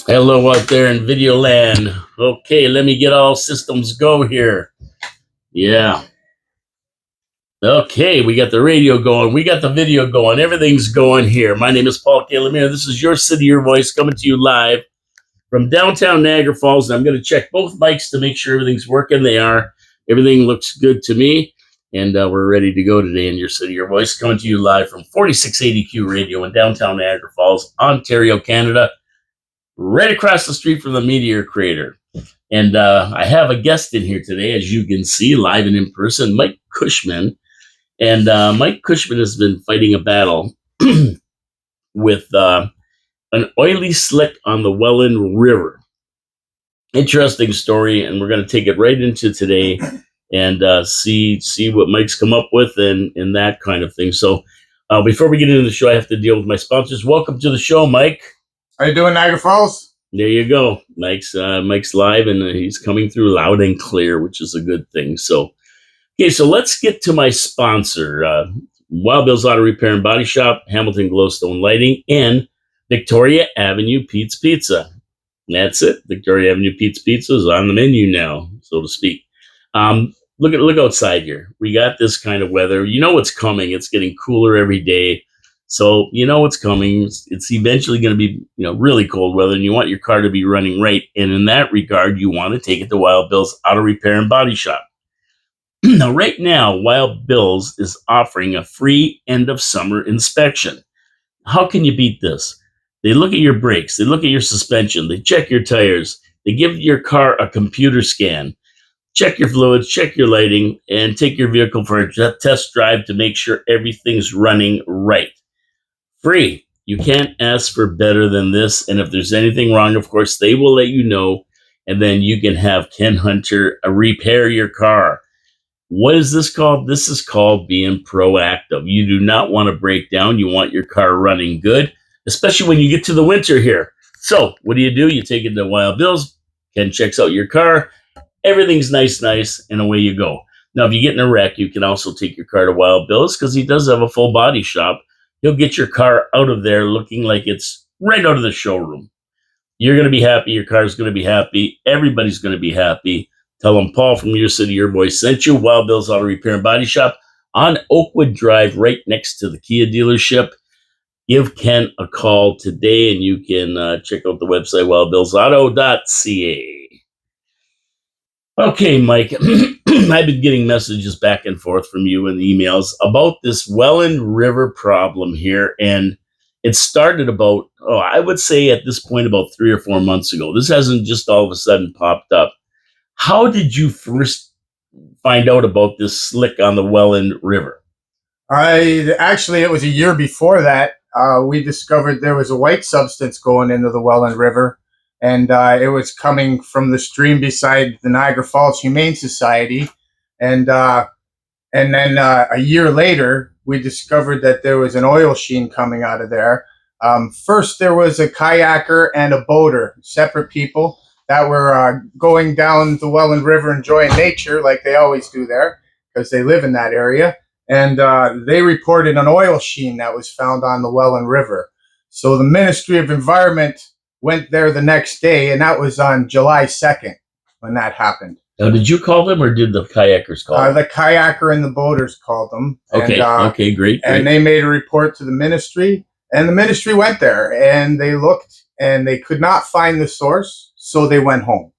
Hello out there in video land. Okay, let me get all systems go here. Yeah. Okay, we got the radio going. We got the video going. Everything's going here. My name is Paul Calamere. This is Your City, Your Voice coming to you live from downtown Niagara Falls. And I'm going to check both mics to make sure everything's working. They are. Everything looks good to me. And we're ready to go today in Your City, Your Voice coming to you live from 4680Q Radio in downtown Niagara Falls, Ontario, Canada. Right across the street from the Meteor Crater. And I have a guest in here today, as you can see, live and in person, Mike Cushman. And Mike Cushman has been fighting a battle with an oily slick on the Welland River. Interesting story, and we're going to take it right into today and see what Mike's come up with and that kind of thing. So before we get into the show, I have to deal with my sponsors. Welcome to the show, Mike. How you doing, Niagara Falls? There you go. Mike's live, and he's coming through loud and clear, which is a good thing. So, okay, so let's get to my sponsor, Wild Bill's Auto Repair and Body Shop, Hamilton Glowstone Lighting, and Victoria Avenue Pete's Pizza. And that's it. Victoria Avenue Pete's Pizza is on the menu now, so to speak. Look outside here. We got this kind of weather. You know what's coming. It's getting cooler every day. So you know what's coming. It's eventually going to be, really cold weather, and you want your car to be running right. And in that regard, you want to take it to Wild Bill's Auto Repair and Body Shop. Now, right now, Wild Bill's is offering a free end of summer inspection. How can you beat this? They look at your brakes, they look at your suspension, they check your tires, they give your car a computer scan, check your fluids, check your lighting, and take your vehicle for a test drive to make sure everything's running right. Free. You can't ask for better than this. And if there's anything wrong, of course, they will let you know. And then you can have Ken Hunter repair your car. What is this called? This is called being proactive. You do not want to break down. You want your car running good, especially when you get to the winter here. So what do? You take it to Wild Bill's. Ken checks out your car. Everything's nice, and away you go. Now, if you get in a wreck, you can also take your car to Wild Bill's because he does have a full body shop. He'll get your car out of there looking like it's right out of the showroom. You're going to be happy. Your car's going to be happy. Everybody's going to be happy. Tell them Paul from Your City, Your Voice sent you. Wild Bill's Auto Repair and Body Shop on Oakwood Drive, right next to the Kia dealership. Give Ken a call today, and you can check out the website, wildbillsauto.ca. Okay, Mike, I've been getting messages back and forth from you in emails about this Welland River problem here, and it started about, I would say at this point about 3 or 4 months ago. This hasn't just all of a sudden popped up. How did you first find out about this slick on the Welland River? It was a year before that. We discovered there was a white substance going into the Welland River. And it was coming from the stream beside the Niagara Falls Humane Society. And then a year later, we discovered that there was an oil sheen coming out of there. First, there was a kayaker and a boater, separate people that were going down the Welland River enjoying nature like they always do there because they live in that area. And they reported an oil sheen that was found on the Welland River. So the Ministry of Environment went there the next day, and that was on July 2nd when that happened. Now, did you call them, or did the kayakers call them? The kayaker and the boaters called them. Okay, okay, great. And they made a report to the ministry, and the ministry went there, and they looked, and they could not find the source, so they went home.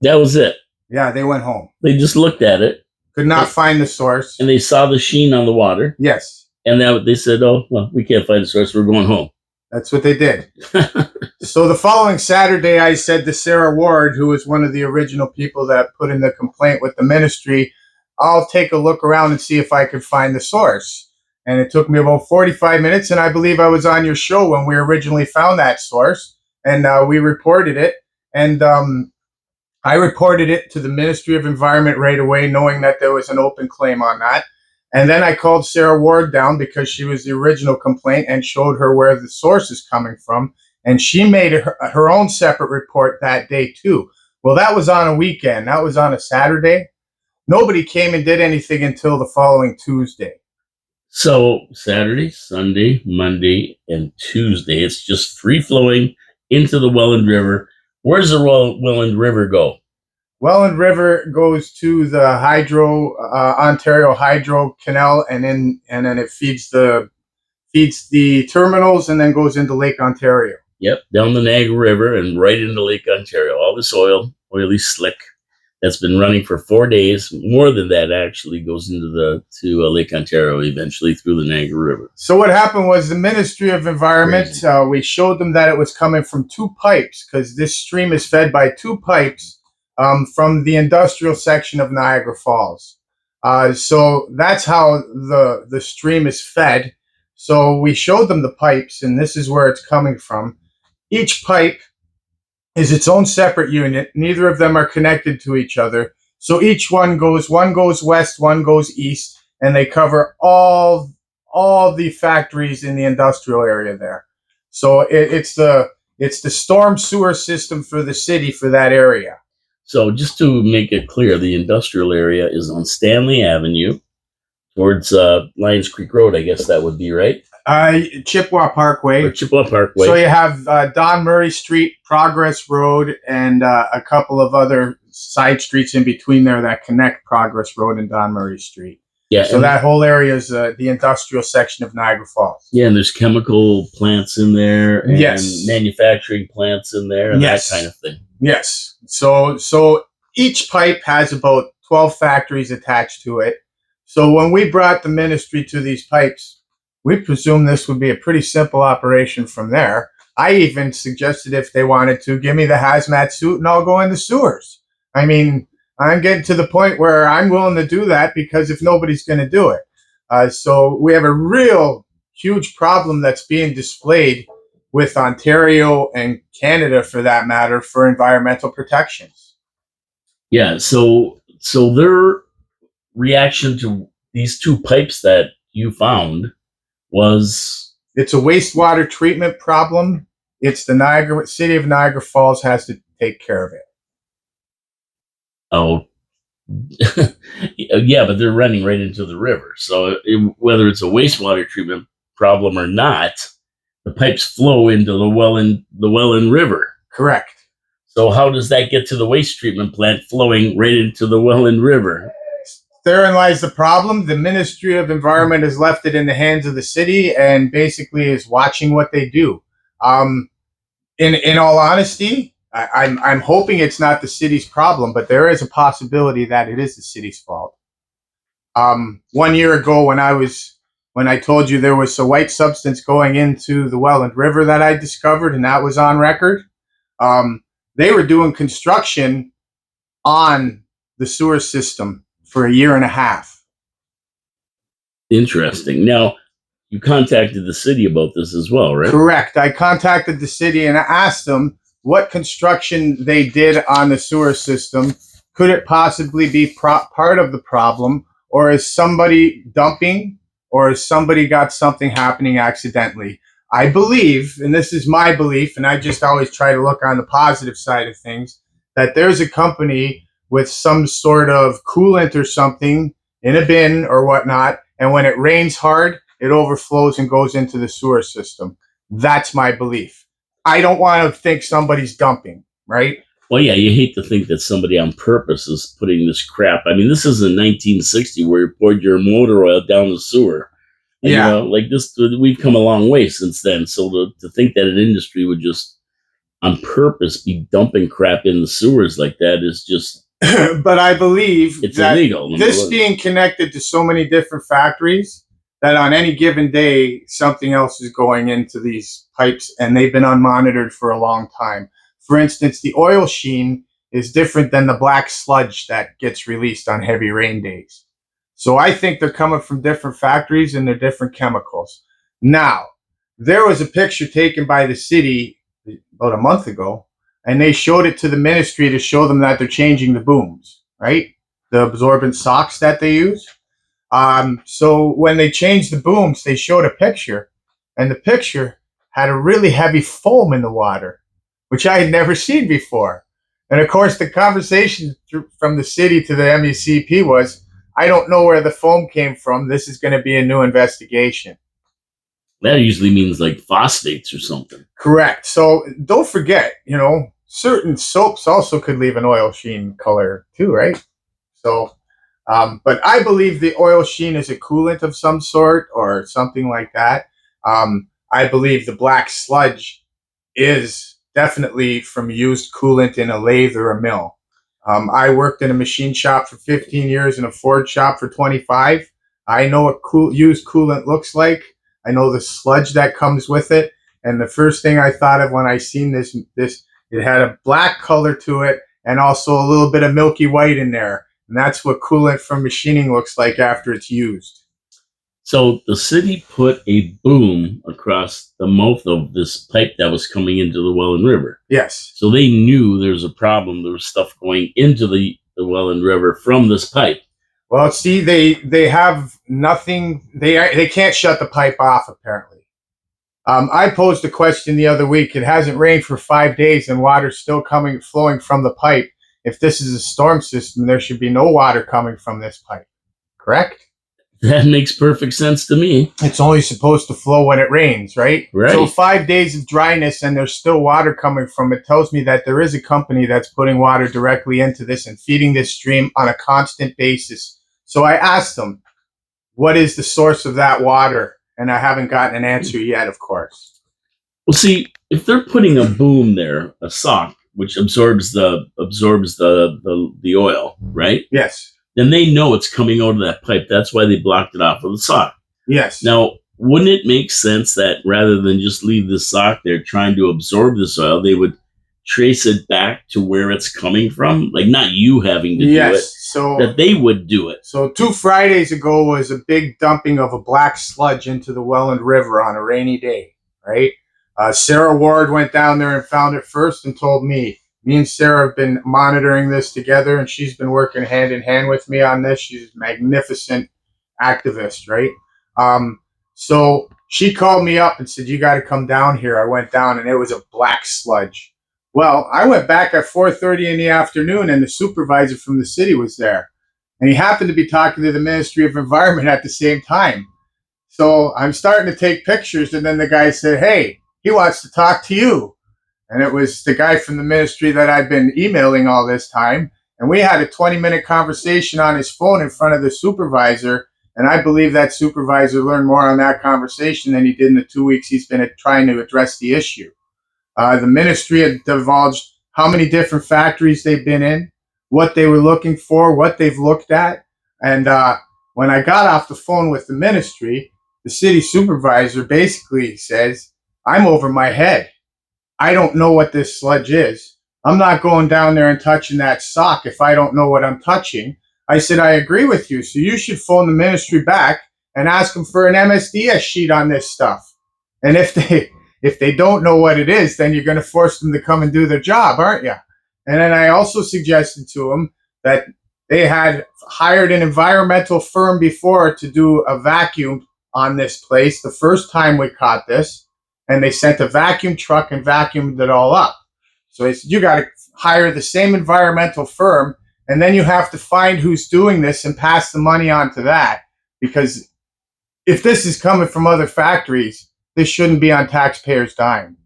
That was it? Yeah, they went home. They just looked at it. Could not find the source. And they saw the sheen on the water. Yes. And they said, we can't find the source, we're going home. That's what they did. So the following Saturday, I said to Sarah Ward, who was one of the original people that put in the complaint with the ministry, I'll take a look around and see if I could find the source. And it took me about 45 minutes, and I believe I was on your show when we originally found that source, and we reported it. And I reported it to the Ministry of Environment right away, knowing that there was an open claim on that. And then I called Sarah Ward down because she was the original complaint and showed her where the source is coming from. And she made her own separate report that day too. Well, that was on a weekend. That was on a Saturday. Nobody came and did anything until the following Tuesday. So Saturday, Sunday, Monday, and Tuesday, it's just free-flowing into the Welland River. Where does the Welland River go? Welland River goes to the Ontario Hydro Canal, and then it feeds the terminals, and then goes into Lake Ontario. Yep, down the Niagara River and right into Lake Ontario. All this oily slick that's been running for 4 days. More than that actually goes into Lake Ontario eventually through the Niagara River. So what happened was the Ministry of Environment, we showed them that it was coming from two pipes, because this stream is fed by two pipes from the industrial section of Niagara Falls. So that's how the stream is fed. So we showed them the pipes, and this is where it's coming from. Each pipe is its own separate unit. Neither of them are connected to each other. So each one goes west, one goes east, and they cover all the factories in the industrial area there. So it's the storm sewer system for the city for that area. So just to make it clear, the industrial area is on Stanley Avenue towards Lions Creek Road, I guess that would be, right? Chippewa Parkway. Or Chippewa Parkway. So you have Don Murray Street, Progress Road, and a couple of other side streets in between there that connect Progress Road and Don Murray Street. Yeah. So that whole area is the industrial section of Niagara Falls. Yeah, and there's chemical plants in there, and yes, manufacturing plants in there, and yes, that kind of thing. Yes. So each pipe has about 12 factories attached to it. So when we brought the ministry to these pipes, we presumed this would be a pretty simple operation from there. I even suggested, if they wanted to, give me the hazmat suit and I'll go in the sewers. I mean, I'm getting to the point where I'm willing to do that, because if nobody's going to do it. So we have a real huge problem that's being displayed with Ontario and Canada, for that matter, for environmental protections. Yeah, so their reaction to these two pipes that you found was, it's a wastewater treatment problem. It's the city of Niagara Falls has to take care of it. Oh, yeah, but they're running right into the river. So whether it's a wastewater treatment problem or not, the pipes flow into the Welland River. Correct. So how does that get to the waste treatment plant flowing right into the Welland River? Therein lies the problem. The Ministry of Environment has left it in the hands of the city and basically is watching what they do. In all honesty, I'm hoping it's not the city's problem, but there is a possibility that it is the city's fault. 1 year ago, when I told you there was a white substance going into the Welland River that I discovered, and that was on record, they were doing construction on the sewer system for 1.5 years. Interesting. Now, you contacted the city about this as well, right? Correct. I contacted the city and asked them what construction they did on the sewer system. Could it possibly be part of the problem, or is somebody dumping, or has somebody got something happening accidentally? I believe, and this is my belief, and I just always try to look on the positive side of things, that there's a company with some sort of coolant or something in a bin or whatnot, and when it rains hard, it overflows and goes into the sewer system. That's my belief. I don't want to think somebody's dumping, right? Well, yeah, you hate to think that somebody on purpose is putting this crap. I mean, this is in 1960 where you poured your motor oil down the sewer. And, yeah. You know, like this, we've come a long way since then. So to think that an industry would just on purpose be dumping crap in the sewers like that is just... But I believe it's that illegal. This being connected to so many different factories, that on any given day, something else is going into these pipes, and they've been unmonitored for a long time. For instance, the oil sheen is different than the black sludge that gets released on heavy rain days. So I think they're coming from different factories and they're different chemicals. Now, there was a picture taken by the city about a month ago, and they showed it to the ministry to show them that they're changing the booms, right? The absorbent socks that they use. So when they changed the booms, they showed a picture, and the picture had a really heavy foam in the water, which I had never seen before. And of course, the conversation from the city to the MECP was, I don't know where the foam came from. This is going to be a new investigation. That usually means like phosphates or something. Correct. So don't forget, certain soaps also could leave an oil sheen color too, right? So, but I believe the oil sheen is a coolant of some sort or something like that. I believe the black sludge is definitely from used coolant in a lathe or a mill. I worked in a machine shop for 15 years and a Ford shop for 25. I know what used coolant looks like. I know the sludge that comes with it. And the first thing I thought of when I seen this, it had a black color to it and also a little bit of milky white in there. And that's what coolant from machining looks like after it's used. So the city put a boom across the mouth of this pipe that was coming into the Welland River. Yes. So they knew there was a problem. There was stuff going into the Welland River from this pipe. Well, see, they have nothing. They can't shut the pipe off, apparently. I posed a question the other week. It hasn't rained for 5 days and water's still flowing from the pipe. If this is a storm system, there should be no water coming from this pipe. Correct? That makes perfect sense to me. It's only supposed to flow when it rains, right? Right. So 5 days of dryness and there's still water coming from it tells me that there is a company that's putting water directly into this and feeding this stream on a constant basis. So I asked them, what is the source of that water? And I haven't gotten an answer yet, of course. Well, see, if they're putting a boom there, a sock, which absorbs the oil, right? Yes. Then they know it's coming out of that pipe. That's why they blocked it off with the sock. Yes. Now, wouldn't it make sense that rather than just leave the sock there trying to absorb this oil, they would trace it back to where it's coming from? Like not you having to do it, so that they would do it. So 2 Fridays ago was a big dumping of a black sludge into the Welland River on a rainy day, right? Sarah Ward went down there and found it first and told me. Me and Sarah have been monitoring this together, and she's been working hand in hand with me on this. She's a magnificent activist, right? So she called me up and said, you got to come down here. I went down, and it was a black sludge. Well, I went back at 4:30 in the afternoon, and the supervisor from the city was there. And he happened to be talking to the Ministry of Environment at the same time. So I'm starting to take pictures, and then the guy said, hey, he wants to talk to you. And it was the guy from the ministry that I've been emailing all this time. And we had a 20-minute conversation on his phone in front of the supervisor. And I believe that supervisor learned more on that conversation than he did in the 2 weeks he's been trying to address the issue. The ministry had divulged how many different factories they've been in, what they were looking for, what they've looked at. And when I got off the phone with the ministry, the city supervisor basically says, I'm over my head. I don't know what this sludge is. I'm not going down there and touching that sock if I don't know what I'm touching. I said, I agree with you. So you should phone the ministry back and ask them for an MSDS sheet on this stuff. And if they don't know what it is, then you're going to force them to come and do their job, aren't you? And then I also suggested to them that they had hired an environmental firm before to do a vacuum on this place the first time we caught this. And they sent a vacuum truck and vacuumed it all up. So I said, you got to hire the same environmental firm, and then you have to find who's doing this and pass the money on to that. Because if this is coming from other factories, this shouldn't be on taxpayers' dime.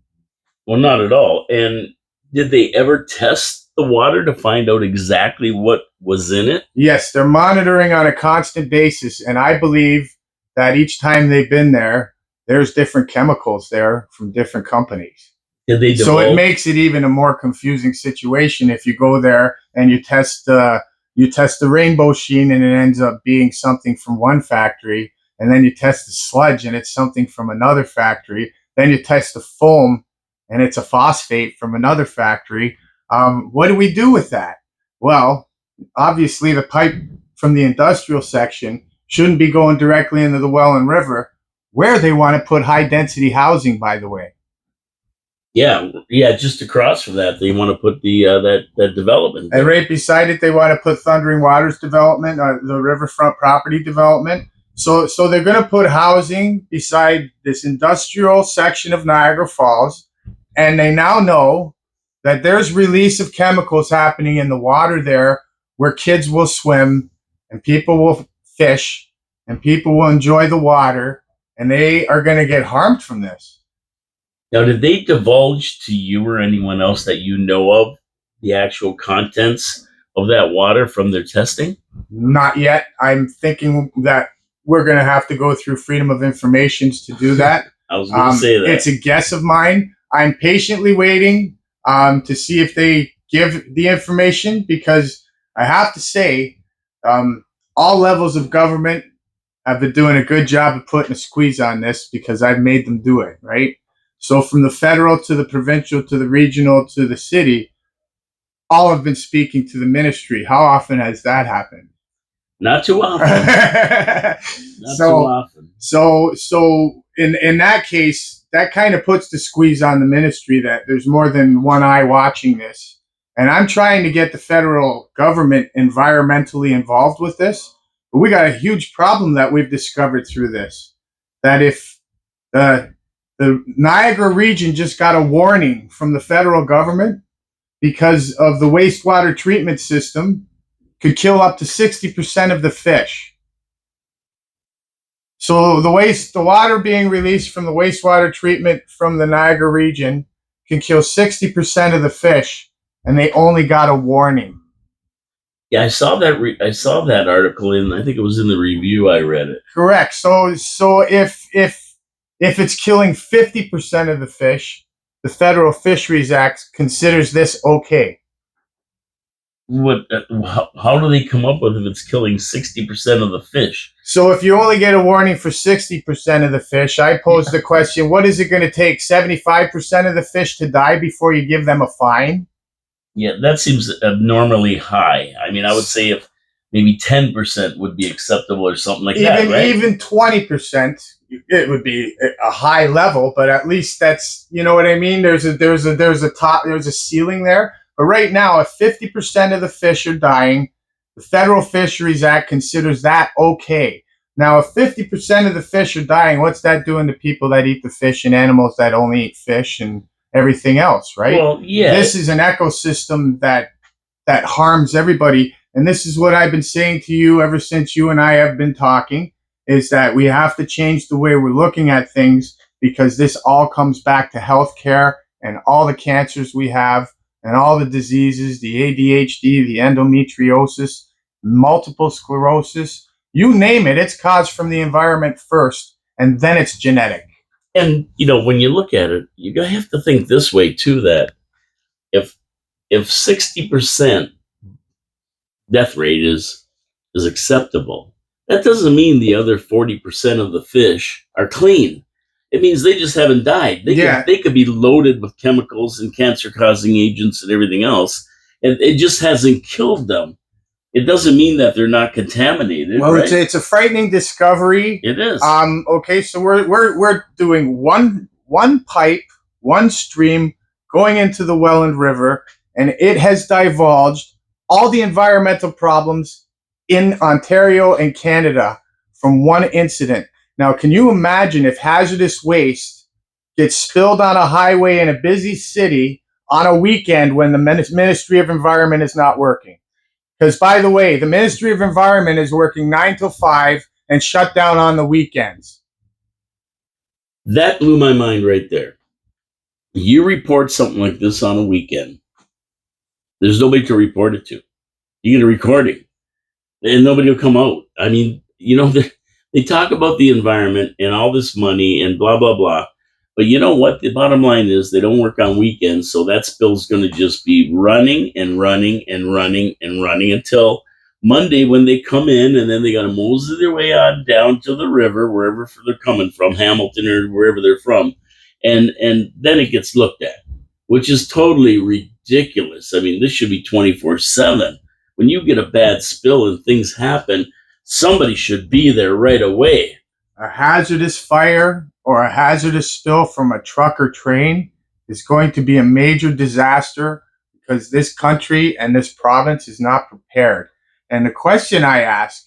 Well, not at all. And did they ever test the water to find out exactly what was in it? Yes, they're monitoring on a constant basis, and I believe that each time they've been there, there's different chemicals there from different companies. So it makes it even a more confusing situation if you go there and you test the rainbow sheen and it ends up being something from one factory, and then you test the sludge and it's something from another factory. Then you test the foam and it's a phosphate from another factory. What do we do with that? Well, obviously the pipe from the industrial section shouldn't be going directly into the Welland River, where they want to put high-density housing, by the way. Yeah, just across from that, they want to put the that development. And right beside it, they want to put Thundering Waters development, the riverfront property development. So they're going to put housing beside this industrial section of Niagara Falls, and they now know that there's release of chemicals happening in the water there where kids will swim and people will fish and people will enjoy the water. and they are going to get harmed from this. Now, did they divulge to you or anyone else that you know of the actual contents of that water from their testing? Not yet. I'm thinking that we're going to have to go through freedom of informations to do that. I was going to say that. It's a guess of mine. I'm patiently waiting to see if they give the information, because I have to say, all levels of government have been doing a good job of putting a squeeze on this, because I've made them do it, right? So from the federal to the provincial to the regional to the city, all have been speaking to the ministry. How often has that happened? Not too often. Not too often. So in that case, that kind of puts the squeeze on the ministry that there's more than one eye watching this. And I'm trying to get the federal government environmentally involved with this. But we got a huge problem that we've discovered through this. That if the Niagara region just got a warning from the federal government because of the wastewater treatment system, could kill up to 60% of the fish. So the water being released from the wastewater treatment from the Niagara region can kill 60% of the fish, and they only got a warning. Yeah, I saw that. I saw that article in. I think it was in the review. I read it. Correct. So if it's killing 50% of the fish, the Federal Fisheries Act considers this okay. What? How do they come up with if it's killing 60% of the fish? So if you only get a warning for 60% of the fish, I pose the question: what is it going to take? 75% of the fish to die before you give them a fine? Yeah, that seems abnormally high. I mean, I would say if maybe 10% would be acceptable or something like that, right? Even 20%, it would be a high level, but at least that's, you know what I mean? There's a ceiling there. But right now, if 50% of the fish are dying, the Federal Fisheries Act considers that okay. Now, if 50% of the fish are dying, what's that doing to people that eat the fish and animals that only eat fish and everything else, right? Well, yeah. This is an ecosystem that harms everybody. And this is what I've been saying to you ever since you and I have been talking, is that we have to change the way we're looking at things, because this all comes back to healthcare and all the cancers we have and all the diseases, the ADHD, the endometriosis, multiple sclerosis, you name it, it's caused from the environment first, and then it's genetic. And, when you look at it, you have to think this way, too, that if 60% death rate is acceptable, that doesn't mean the other 40% of the fish are clean. It means they just haven't died. They could be loaded with chemicals and cancer-causing agents and everything else, and it just hasn't killed them. It doesn't mean that they're not contaminated. Well, right? It's a frightening discovery. It is. Okay, so we're doing one pipe, one stream going into the Welland River, and it has divulged all the environmental problems in Ontario and Canada from one incident. Now, can you imagine if hazardous waste gets spilled on a highway in a busy city on a weekend when the Ministry of Environment is not working? Because, by the way, the Ministry of Environment is working 9 till 5 and shut down on the weekends. That blew my mind right there. You report something like this on a weekend, there's nobody to report it to. You get a recording, and nobody will come out. I mean, they talk about the environment and all this money and blah, blah, blah. But you know what? The bottom line is they don't work on weekends, so that spill's going to just be running and running and running and running until Monday when they come in, and then they got to mosey their way on down to the river, wherever they're coming from, Hamilton or wherever they're from, and then it gets looked at, which is totally ridiculous. I mean, this should be 24/7. When you get a bad spill and things happen, somebody should be there right away. A hazardous fire or a hazardous spill from a truck or train is going to be a major disaster, because this country and this province is not prepared. And the question I ask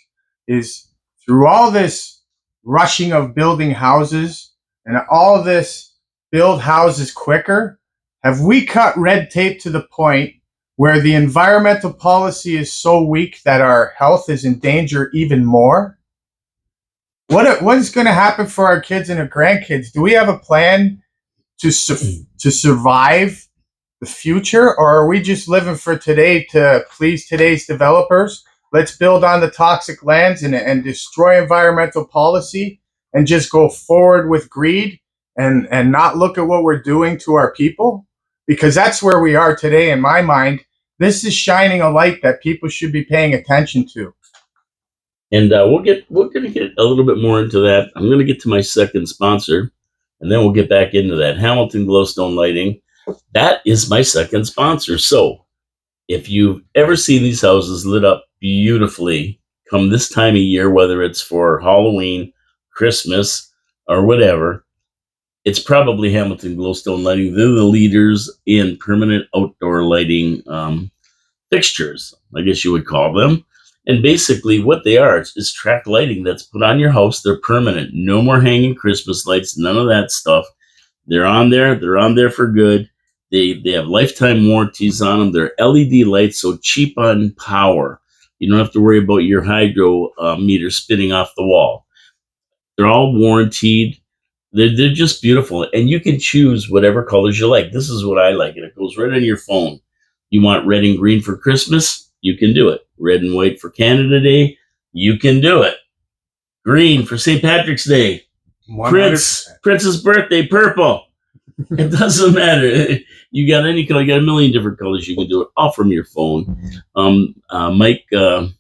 is, through all this rushing of building houses and all this build houses quicker, have we cut red tape to the point where the environmental policy is so weak that our health is in danger even more? What's going to happen for our kids and our grandkids? Do we have a plan to survive the future, or are we just living for today to please today's developers? Let's build on the toxic lands and destroy environmental policy and just go forward with greed and not look at what we're doing to our people, because that's where we are today. In my mind, this is shining a light that people should be paying attention to. And we're gonna get a little bit more into that. I'm gonna get to my second sponsor, and then we'll get back into that. Hamilton Glowstone Lighting. That is my second sponsor. So if you've ever seen these houses lit up beautifully come this time of year, whether it's for Halloween, Christmas, or whatever, it's probably Hamilton Glowstone Lighting. They're the leaders in permanent outdoor lighting fixtures, I guess you would call them. And basically, what they are is track lighting that's put on your house. They're permanent. No more hanging Christmas lights, none of that stuff. They're on there. They're on there for good. They have lifetime warranties on them. They're LED lights, so cheap on power. You don't have to worry about your hydro meter spinning off the wall. They're all warranted. They're just beautiful. And you can choose whatever colors you like. This is what I like. And it goes right on your phone. You want red and green for Christmas? You can do it. Red and white for Canada Day? You can do it. Green for St. Patrick's Day. 100%. Prince's birthday, purple. It doesn't matter. You got any color, you got a million different colors. You can do it all from your phone. Colin Buckborough.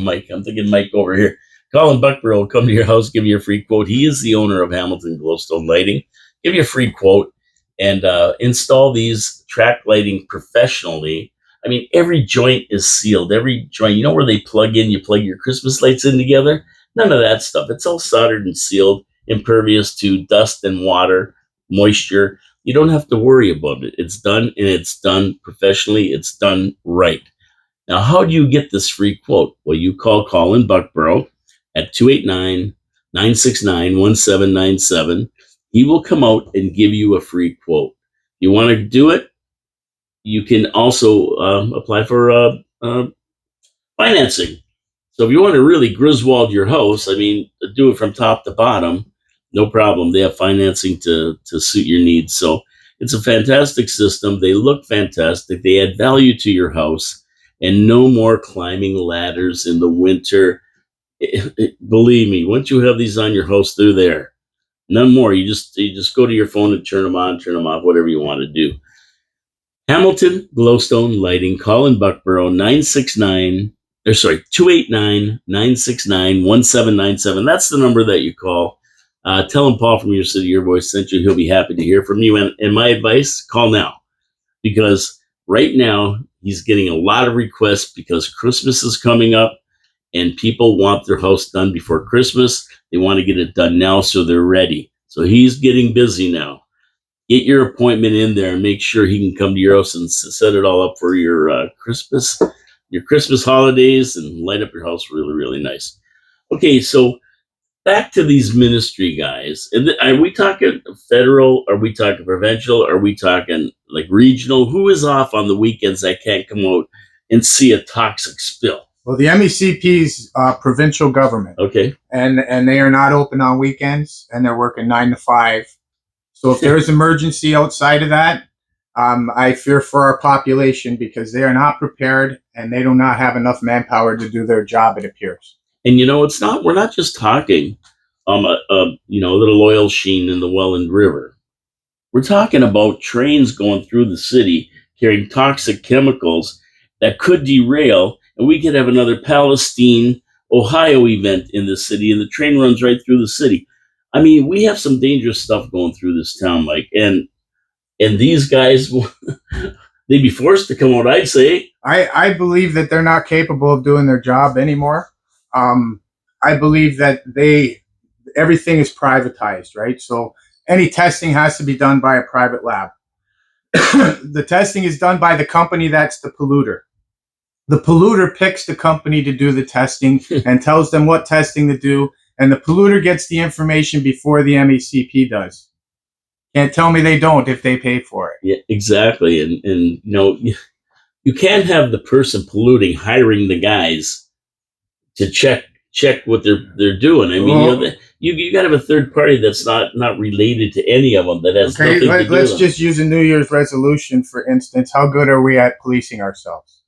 Mike, I'm thinking Mike over here. Colin Buckborough will come to your house, give you a free quote. He is the owner of Hamilton Glowstone Lighting. Give you a free quote and install these track lighting professionally. I mean, every joint is sealed. Every joint, you know where they plug in, you plug your Christmas lights in together? None of that stuff. It's all soldered and sealed, impervious to dust and water, moisture. You don't have to worry about it. It's done, and it's done professionally. It's done right. Now, how do you get this free quote? Well, you call Colin Buckborough at 289-969-1797. He will come out and give you a free quote. You want to do it? You can also apply for financing. So if you want to really Griswold your house, I mean, do it from top to bottom, no problem. They have financing to suit your needs. So it's a fantastic system. They look fantastic. They add value to your house, and no more climbing ladders in the winter. Believe me, once you have these on your house, they're there. None more. You just go to your phone and turn them on, turn them off, whatever you want to do. Hamilton Glowstone Lighting, Colin Buckborough, 289-969-1797. That's the number that you call. Tell him Paul from Your City, Your Voice sent you. He'll be happy to hear from you. And my advice, call now. Because right now, he's getting a lot of requests because Christmas is coming up and people want their house done before Christmas. They want to get it done now so they're ready. So he's getting busy now. Get your appointment in there and make sure he can come to your house and set it all up for your Christmas holidays and light up your house really, really nice. Okay, so back to these ministry guys. And are we talking federal? Are we talking provincial? Are we talking like regional? Who is off on the weekends that can't come out and see a toxic spill? Well, the MECP's provincial government. Okay. And they are not open on weekends, and they're working 9 to 5. So if there is emergency outside of that, I fear for our population because they are not prepared and they do not have enough manpower to do their job, it appears. And we're not just talking a little oil sheen in the Welland River. We're talking about trains going through the city carrying toxic chemicals that could derail, and we could have another Palestine, Ohio event in the city, and the train runs right through the city. I mean, we have some dangerous stuff going through this town, Mike, and these guys, they'd be forced to come out, I'd say. I believe that they're not capable of doing their job anymore. I believe that everything is privatized, right? So any testing has to be done by a private lab. The testing is done by the company that's the polluter. The polluter picks the company to do the testing and tells them what testing to do, and the polluter gets the information before the MECP does. Can't tell me they don't if they pay for it. Yeah, exactly. And you can't have the person polluting hiring the guys to check check what they're doing. I mean, Well, you got to have a third party that's not related to any of them, that has okay, nothing to do with let's them. just use a New Year's resolution, for instance. How good are we at policing ourselves?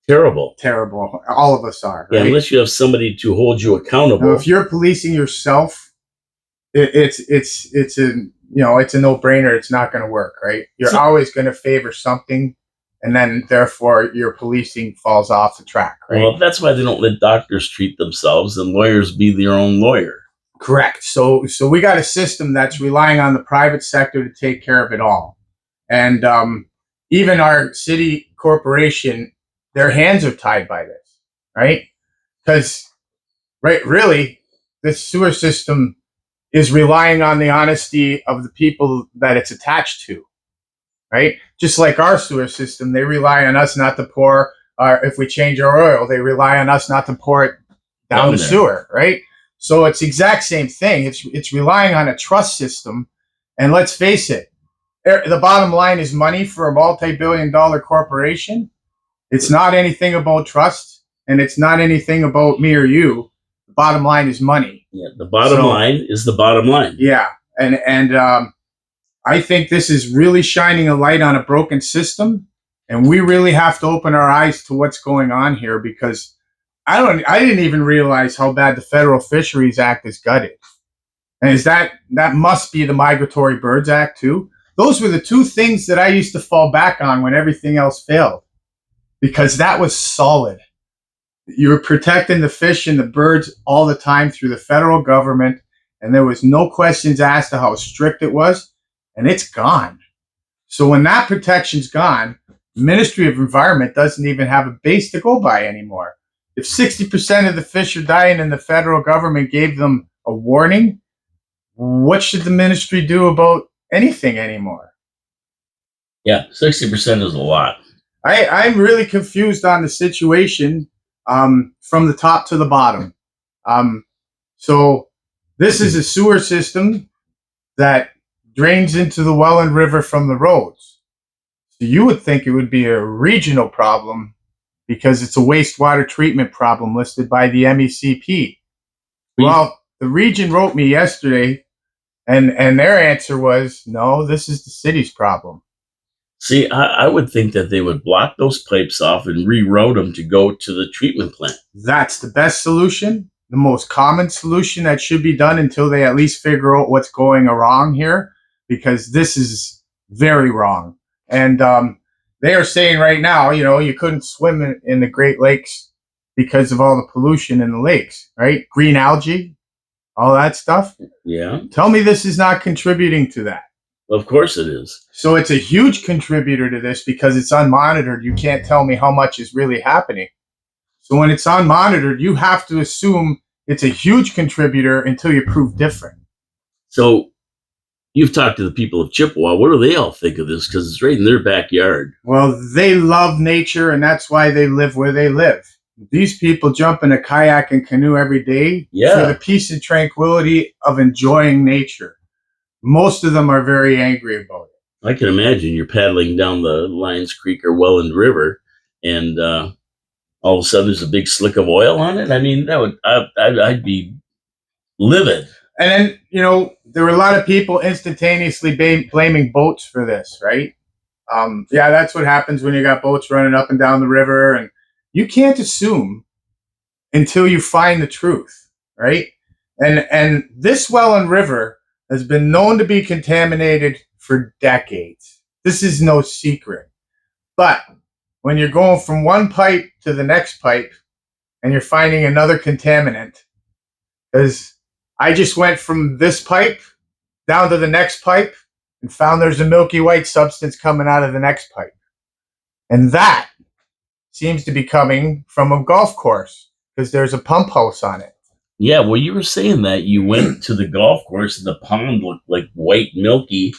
Terrible. Terrible. All of us are, Yeah, right? unless you have somebody to hold you Now, accountable. if you're policing yourself, it's a it's a no-brainer. It's not going to work, right? You're always going to favor something, and then therefore your policing falls off the track, right? Well, that's why they don't let doctors treat themselves and lawyers be their own lawyer. Correct. So we got a system that's relying on the private sector to take care of it all, and even our city corporation, their hands are tied by this, right? Because really, this sewer system is relying on the honesty of the people that it's attached to, right? Just like our sewer system, they rely on us not to pour, if we change our oil, they rely on us not to pour it down the sewer, right? So it's the exact same thing. It's relying on a trust system. And let's face it, the bottom line is money for a multi-billion-dollar corporation. It's not anything about trust, and it's not anything about me or you. The bottom line is money. Yeah, the bottom line is the bottom line. Yeah, and I think this is really shining a light on a broken system, and we really have to open our eyes to what's going on here, because I didn't even realize how bad the Federal Fisheries Act is gutted. And that must be the Migratory Birds Act too. Those were the two things that I used to fall back on when everything else failed, because that was solid. You were protecting the fish and the birds all the time through the federal government, and there was no questions asked to how strict it was, and it's gone. So when that protection's gone, the Ministry of Environment doesn't even have a base to go by anymore. If 60% of the fish are dying and the federal government gave them a warning, what should the ministry do about anything anymore? Yeah, 60% is a lot. I'm really confused on the situation, from the top to the bottom. So this is a sewer system that drains into the Welland River from the roads. So you would think it would be a regional problem, because it's a wastewater treatment problem listed by the MECP. Well, the region wrote me yesterday, and their answer was, no, this is the city's problem. See, I would think that they would block those pipes off and reroute them to go to the treatment plant. That's the best solution, the most common solution that should be done until they at least figure out what's going wrong here, because this is very wrong. And they are saying right now, you couldn't swim in the Great Lakes because of all the pollution in the lakes, right? Green algae, all that stuff. Yeah. Tell me this is not contributing to that. Of course it is. So it's a huge contributor to this, because it's unmonitored. You can't tell me how much is really happening. So when it's unmonitored, you have to assume it's a huge contributor until you prove different. So you've talked to the people of Chippewa. What do they all think of this? Because it's right in their backyard. Well, they love nature, and that's why they live where they live. These people jump in a kayak and canoe every day for the peace and tranquility of enjoying nature. Most of them are very angry about it. I can imagine you're paddling down the Lions Creek or Welland River, and all of a sudden there's a big slick of oil on it. I mean, I'd be livid. And then, there were a lot of people instantaneously blaming boats for this, right? Yeah, that's what happens when you got boats running up and down the river, and you can't assume until you find the truth, right? And this Welland River has been known to be contaminated for decades. This is no secret. But when you're going from one pipe to the next pipe and you're finding another contaminant, because I just went from this pipe down to the next pipe and found there's a milky white substance coming out of the next pipe. And that seems to be coming from a golf course, because there's a pump house on it. Yeah, well, you were saying that you went to the golf course and the pond looked like white milky,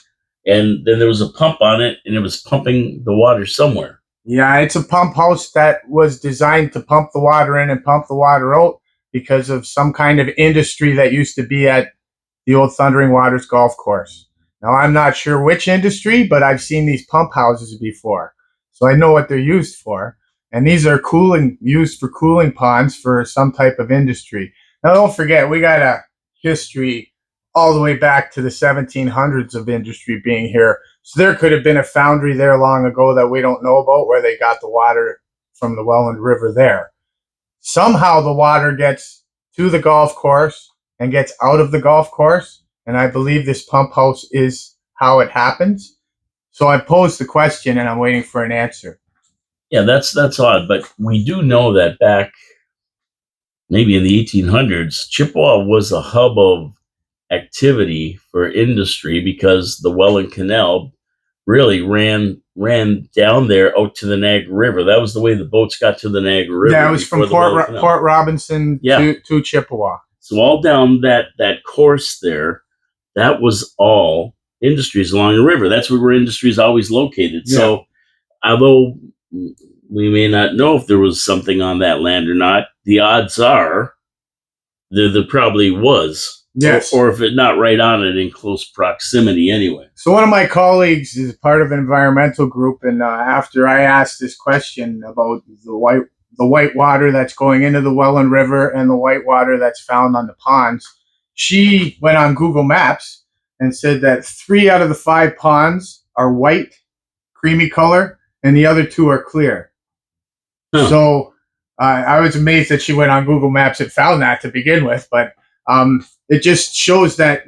and then there was a pump on it and it was pumping the water somewhere. Yeah, it's a pump house that was designed to pump the water in and pump the water out because of some kind of industry that used to be at the old Thundering Waters golf course. Now, I'm not sure which industry, but I've seen these pump houses before, so I know what they're used for. And these are used for cooling ponds for some type of industry. Now, don't forget, we got a history all the way back to the 1700s of industry being here. So there could have been a foundry there long ago that we don't know about where they got the water from the Welland River there. Somehow the water gets to the golf course and gets out of the golf course. And I believe this pump house is how it happens. So I posed the question and I'm waiting for an answer. Yeah, that's odd, but we do know that back maybe in the 1800s, Chippewa was a hub of activity for industry because the Welland Canal really ran down there out to the Niagara River. That was the way the boats got to the Niagara River. Yeah, it was from Port Robinson to Chippewa. So all down that course there, that was all industries along the river. That's where industry is always located. Yeah. So although we may not know if there was something on that land or not, the odds are there probably was. Yes. Or if it not right on it, in close proximity anyway. So one of my colleagues is part of an environmental group, and after I asked this question about the white water that's going into the Welland River and the white water that's found on the ponds, she went on Google Maps and said that 3 out of the 5 ponds are white, creamy color, and the other 2 are clear. Huh. So I was amazed that she went on Google Maps and found that to begin with, but it just shows that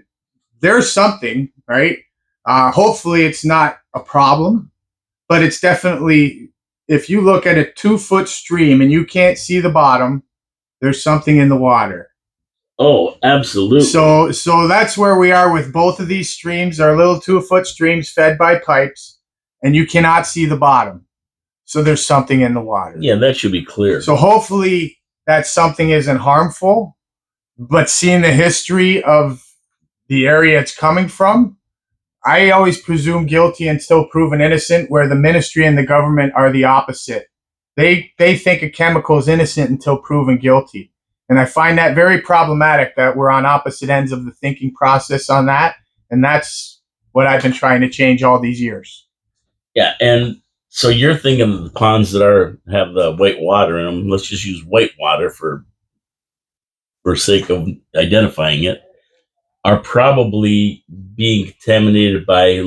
there's something, right? Hopefully it's not a problem, but it's definitely, if you look at a 2-foot stream and you can't see the bottom, there's something in the water. Oh, absolutely. So that's where we are with both of these streams. They're little 2-foot streams fed by pipes, and you cannot see the bottom. So there's something in the water. Yeah, that should be clear. So hopefully that something isn't harmful, but seeing the history of the area it's coming from, I always presume guilty until proven innocent, where the ministry and the government are the opposite. They think a chemical is innocent until proven guilty. And I find that very problematic that we're on opposite ends of the thinking process on that. And that's what I've been trying to change all these years. Yeah, and so you're thinking of the ponds that have the white water in them. Let's just use white water for sake of identifying it, are probably being contaminated by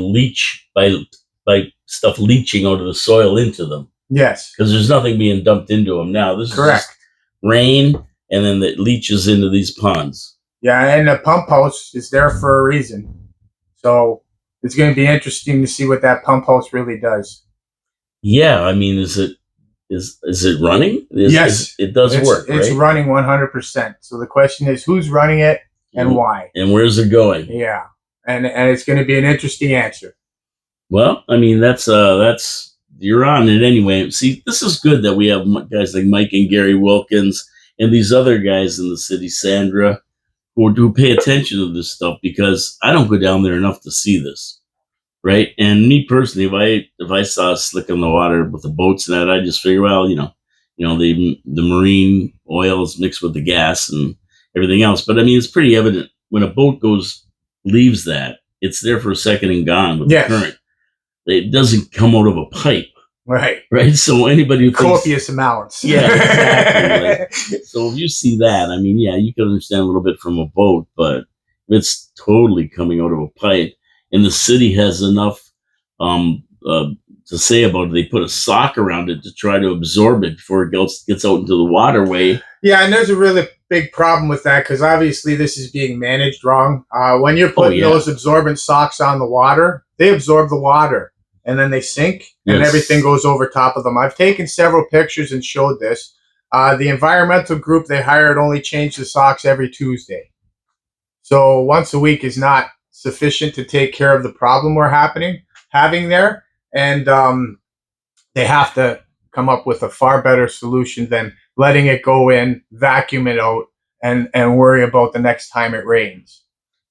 stuff leaching out of the soil into them. Yes. Because there's nothing being dumped into them now. This Correct. Is just rain, and then it leaches into these ponds. Yeah, and the pump house is there for a reason. So it's going to be interesting to see what that pump house really does. Yeah, I mean, is it running? Yes. It does work, right? It's running 100%. So the question is, who's running it and why? And where's it going? Yeah. And it's going to be an interesting answer. Well, I mean, that's you're on it anyway. See, this is good that we have guys like Mike and Gary Wilkins and these other guys in the city, Sandra, who pay attention to this stuff, because I don't go down there enough to see this. Right. And me personally, if I saw a slick in the water with the boats and that, I just figure, well, the marine oil is mixed with the gas and everything else. But I mean, it's pretty evident when a boat leaves that, it's there for a second and gone with the current. It doesn't come out of a pipe. Right. Right. So anybody who copious amounts. Yeah, exactly. So if you see that, I mean, yeah, you can understand a little bit from a boat, but it's totally coming out of a pipe. And the city has enough to say about it. They put a sock around it to try to absorb it before it gets out into the waterway. Yeah, and there's a really big problem with that, because obviously this is being managed wrong. When you're putting those absorbent socks on the water, they absorb the water, and then they sink, and everything goes over top of them. I've taken several pictures and showed this. The environmental group they hired only changed the socks every Tuesday. So once a week is not sufficient to take care of the problem we're having there, and they have to come up with a far better solution than letting it go in, vacuum it out, and worry about the next time it rains.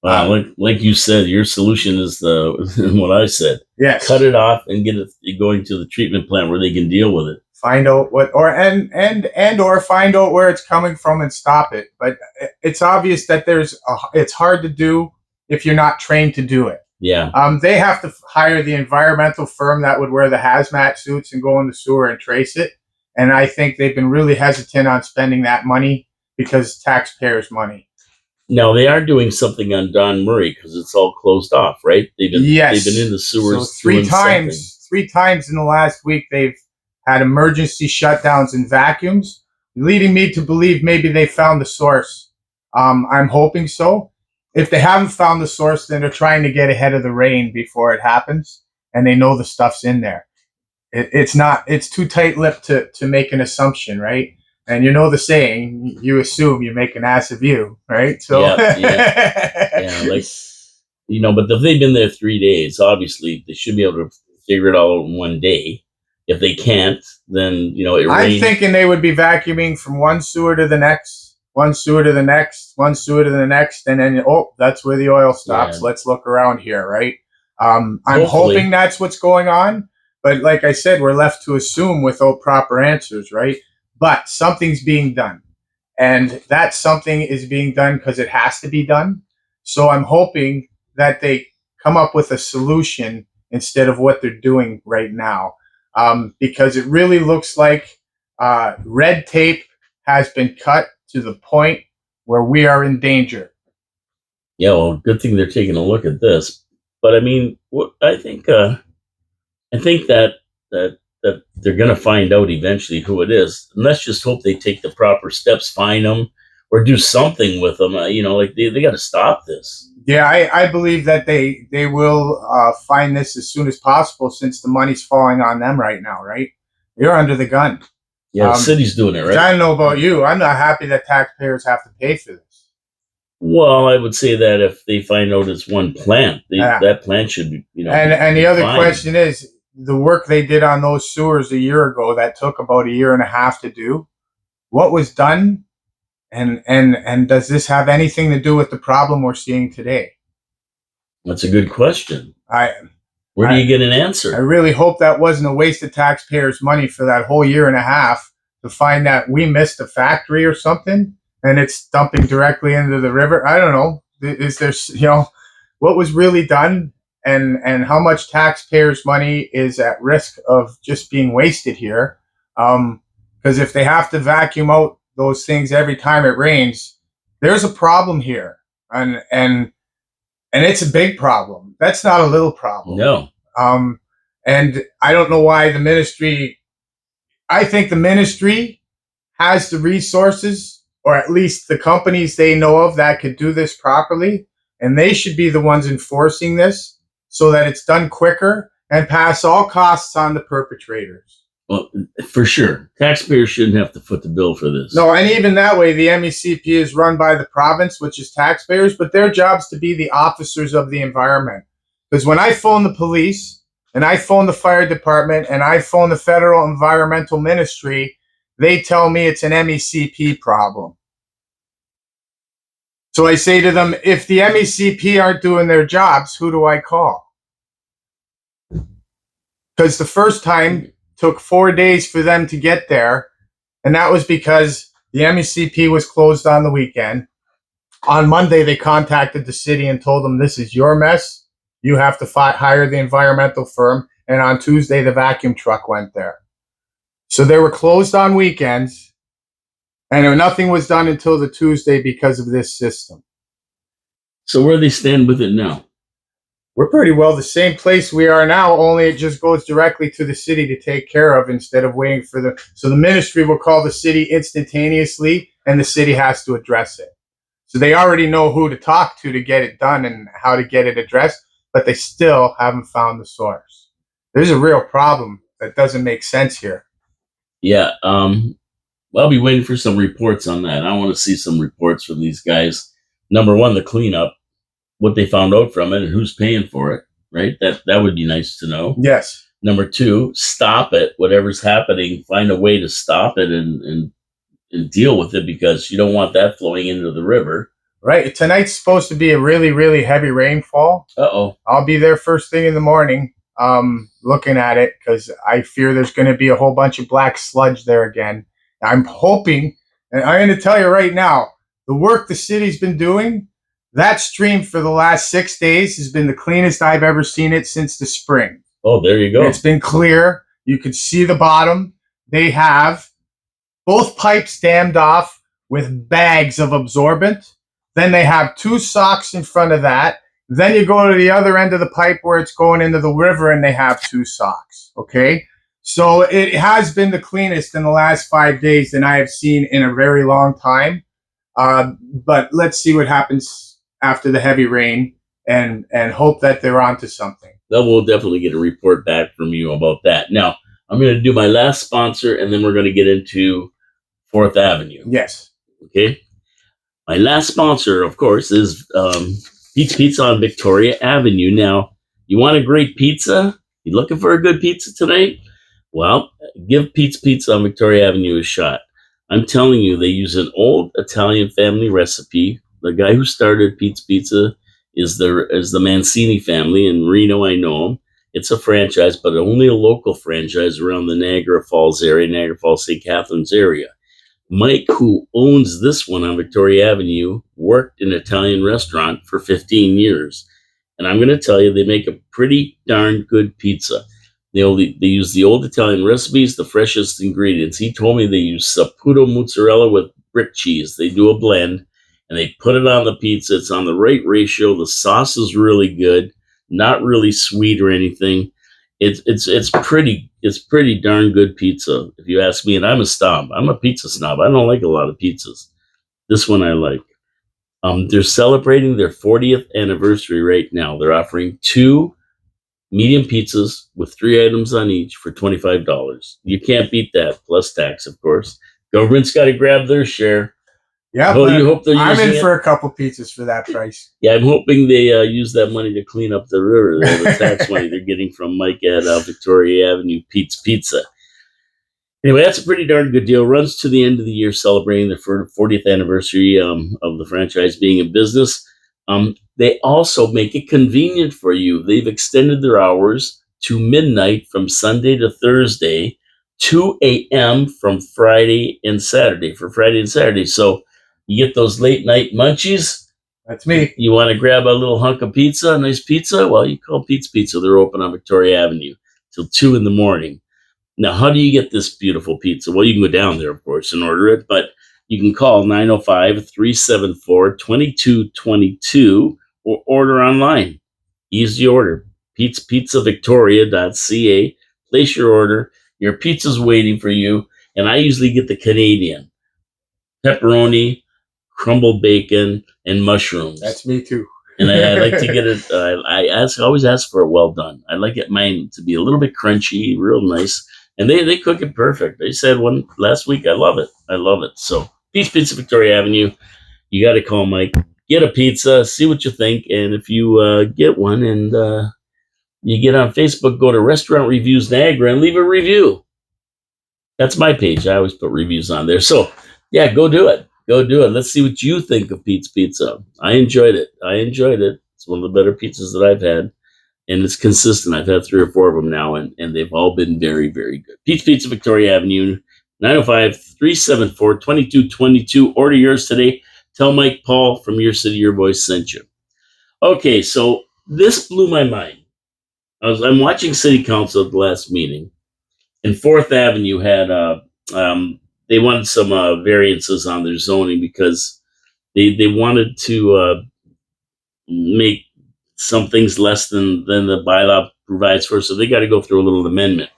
Like you said, your solution is what I said. Yes, cut it off and get it going to the treatment plant where they can deal with it. Find out or find out where it's coming from and stop it. But it's obvious that it's hard to do if you're not trained to do it. Yeah. They have to hire the environmental firm that would wear the hazmat suits and go in the sewer and trace it. And I think they've been really hesitant on spending that money because taxpayers' money. Now they are doing something on Don Murray because it's all closed off, right? They've been in the sewers. So three times in the last week, they've had emergency shutdowns and vacuums, leading me to believe maybe they found the source. I'm hoping so. If they haven't found the source, then they're trying to get ahead of the rain before it happens, and they know the stuff's in there. It's too tight-lipped to make an assumption, right? And you know the saying, you assume, you make an ass of you, right? So yeah, like, but if they've been there 3 days, obviously they should be able to figure it all out in one day. If they can't, then I'm thinking they would be vacuuming from one sewer to the next, one sewer to the next, one sewer to the next, and then that's where the oil stops. Yeah. Let's look around here, right? I'm hoping that's what's going on. But like I said, we're left to assume without proper answers, right? But something's being done. And that something is being done because it has to be done. So I'm hoping that they come up with a solution instead of what they're doing right now. Because it really looks like red tape has been cut to the point where we are in danger. Yeah, well, good thing they're taking a look at this. But I mean, I think that they're going to find out eventually who it is, and let's just hope they take the proper steps, find them, or do something with them. Like they got to stop this. Yeah, I believe that they will find this as soon as possible, since the money's falling on them right now. Right, you're under the gun. Yeah, the city's doing it, right? I don't know about you. I'm not happy that taxpayers have to pay for this. Well, I would say that if they find out it's one plant, that plant should be, And the other question is, the work they did on those sewers a year ago that took about a year and a half to do, what was done, and does this have anything to do with the problem we're seeing today? That's a good question. Where do you get an answer? I really hope that wasn't a waste of taxpayers' money for that whole year and a half to find that we missed a factory or something and it's dumping directly into the river. I don't know. Is there, what was really done? And how much taxpayers' money is at risk of just being wasted here? Because if they have to vacuum out those things every time it rains, there's a problem here, and it's a big problem. That's not a little problem. No. And I don't know why the ministry. I think the ministry has the resources, or at least the companies they know of that could do this properly, and they should be the ones enforcing this, so that it's done quicker and pass all costs on the perpetrators. Well, for sure. Taxpayers shouldn't have to foot the bill for this. No, and even that way, the MECP is run by the province, which is taxpayers, but their job's to be the officers of the environment. Because when I phone the police, and I phone the fire department, and I phone the Federal Environmental Ministry, they tell me it's an MECP problem. So I say to them, if the MECP aren't doing their jobs, who do I call? Because the first time took 4 days for them to get there, and that was because the MECP was closed on the weekend. On Monday, they contacted the city and told them, this is your mess. You have to hire the environmental firm. And on Tuesday, the vacuum truck went there. So they were closed on weekends, and nothing was done until the Tuesday because of this system. So where do they stand with it now? We're pretty well the same place we are now, only it just goes directly to the city to take care of instead of waiting for so the ministry will call the city instantaneously, and the city has to address it. So they already know who to talk to get it done and how to get it addressed, but they still haven't found the source. There's a real problem that doesn't make sense here. Yeah, I'll be waiting for some reports on that. I want to see some reports from these guys. Number one, the cleanup, what they found out from it and who's paying for it, right? That would be nice to know. Yes. Number two, stop it. Whatever's happening, find a way to stop it and deal with it, because you don't want that flowing into the river. Right. Tonight's supposed to be a really, really heavy rainfall. Uh-oh. I'll be there first thing in the morning looking at it, because I fear there's going to be a whole bunch of black sludge there again. I'm hoping, and I'm going to tell you right now, the work the city's been doing, that stream for the last 6 days has been the cleanest I've ever seen it since the spring. Oh, there you go. It's been clear. You could see the bottom. they have both pipes dammed off with bags of absorbent. Then they have 2 socks in front of that. Then you go to the other end of the pipe where it's going into the river and they have 2 socks. Okay. So it has been the cleanest in the last 5 days than I have seen in a very long time. But let's see what happens after the heavy rain and hope that they're onto something. Then we'll definitely get a report back from you about that. Now, I'm going to do my last sponsor, and then we're going to get into 4th Avenue. Yes. Okay. My last sponsor, of course, is Pete's Pizza on Victoria Avenue. Now, you want a great pizza? You looking for a good pizza today? Well, give Pete's Pizza on Victoria Avenue a shot. I'm telling you, they use an old Italian family recipe. The guy who started Pete's Pizza is the Mancini family in Reno. I know him. It's a franchise, but only a local franchise around the Niagara Falls area, Niagara Falls, St. Catharines area. Mike, who owns this one on Victoria Avenue, worked in an Italian restaurant for 15 years. And I'm going to tell you, they make a pretty darn good pizza. They use the old Italian recipes, the freshest ingredients. He told me they use Saputo mozzarella with brick cheese. They do a blend, and they put it on the pizza. It's on the right ratio. The sauce is really good, not really sweet or anything. It's pretty darn good pizza, if you ask me. And I'm a snob. I'm a pizza snob. I don't like a lot of pizzas. This one I like. They're celebrating their 40th anniversary right now. They're offering 2 medium pizzas with 3 items on each for $25. You can't beat that, plus tax, of course. Government's got to grab their share. Yeah, Oh, you hope they're I'm using in it? for a couple pizzas for that price. Yeah, I'm hoping they use that money to clean up the river, the tax money they're getting from Mike at Victoria Avenue Pete's Pizza. Anyway, that's a pretty darn good deal. Runs to the end of the year, celebrating the 40th anniversary of the franchise being in business. They also make it convenient for you. They've extended their hours to midnight from Sunday to Thursday, 2 a.m. from Friday and Saturday, for Friday and Saturday. So you get those late night munchies. That's me. You want to grab a little hunk of pizza, a nice pizza? Well, you call Pete's Pizza. They're open on Victoria Avenue till 2 in the morning. Now, how do you get this beautiful pizza? Well, you can go down there, of course, and order it, but you can call 905-374-2222 or order online. Easy order. Pete'sPizzaVictoria.ca. Place your order. Your pizza's waiting for you, and I usually get the Canadian. Pepperoni, crumbled bacon, and mushrooms. That's me too. And I like to get it. I always ask for it well done. I like it mine to be a little bit crunchy, real nice, and they cook it perfect. They said one last week. I love it. I love it. So Pete's Pizza Victoria Avenue. You got to call Mike. Get a pizza. See what you think, and if you get one and you get on Facebook, go to Restaurant Reviews Niagara and leave a review. That's my page. I always put reviews on there. So yeah, go do it. Go do it. Let's see what you think of Pete's Pizza. I enjoyed it. It's one of the better pizzas that I've had. And it's consistent. I've had 3 or 4 of them now, and they've all been very, very good. Pete's Pizza, Victoria Avenue, 905-374-2222. Order yours today. Tell Mike Paul from Your City, Your Voice sent you. Okay, so this blew my mind. I'm watching City Council at the last meeting, and 4th Avenue had they wanted some variances on their zoning because they wanted to make some things less than the bylaw provides for, so they got to go through a little amendment.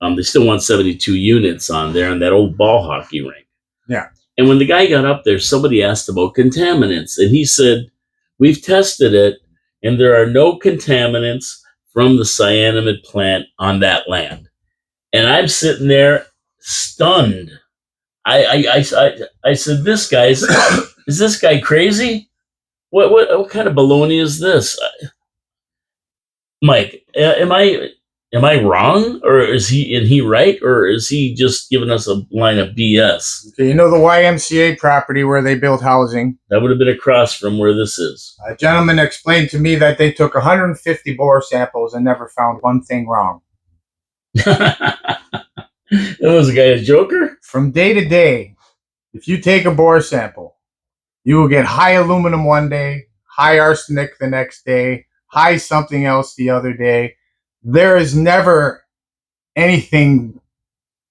They still want 72 units on there in that old ball hockey rink. Yeah. And when the guy got up there, somebody asked about contaminants, and he said, "We've tested it, and there are no contaminants from the cyanamide plant on that land." And I'm sitting there stunned. I said, "This guy's is this guy crazy? What kind of baloney is this?" Mike, am I wrong, or is he right, or is he just giving us a line of BS? Okay, you know the YMCA property where they built housing? That would have been across from where this is. A gentleman explained to me that they took 150 bore samples and never found one thing wrong. Was the guy a joker? From day to day, if you take a bore sample, you will get high aluminum one day, high arsenic the next day, high something else the other day. There is never anything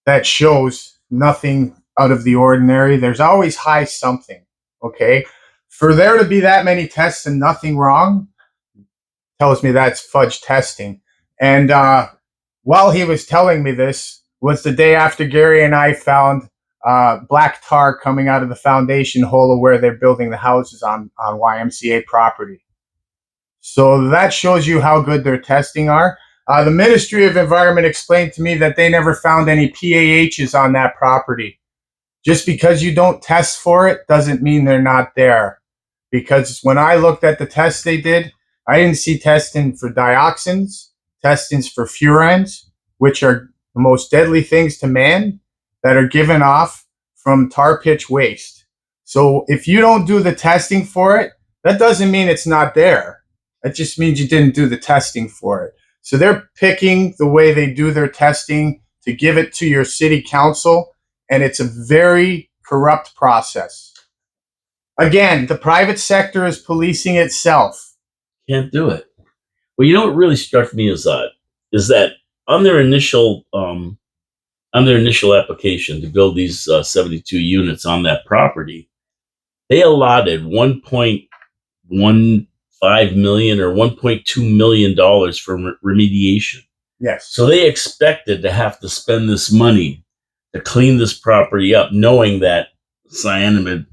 that shows nothing out of the ordinary. There's always high something. Okay. For there to be that many tests and nothing wrong tells me that's fudge testing. And while he was telling me this was the day after Gary and I found black tar coming out of the foundation hole of where they're building the houses on YMCA property. So that shows you how good their testing are. The Ministry of Environment explained to me that they never found any PAHs on that property. Just because you don't test for it doesn't mean they're not there. Because when I looked at the tests they did, I didn't see testing for dioxins, testings for furans, which are the most deadly things to man that are given off from tar pitch waste. So if you don't do the testing for it, that doesn't mean it's not there. That just means you didn't do the testing for it. So they're picking the way they do their testing to give it to your city council, and it's a very corrupt process. Again, the private sector is policing itself. Can't do it. Well, you know what really struck me as odd is that on their initial application to build these 72 units on that property, they allotted 1.15 million or 1.2 million dollars for remediation. Yes. So they expected to have to spend this money to clean this property up, knowing that cyanamide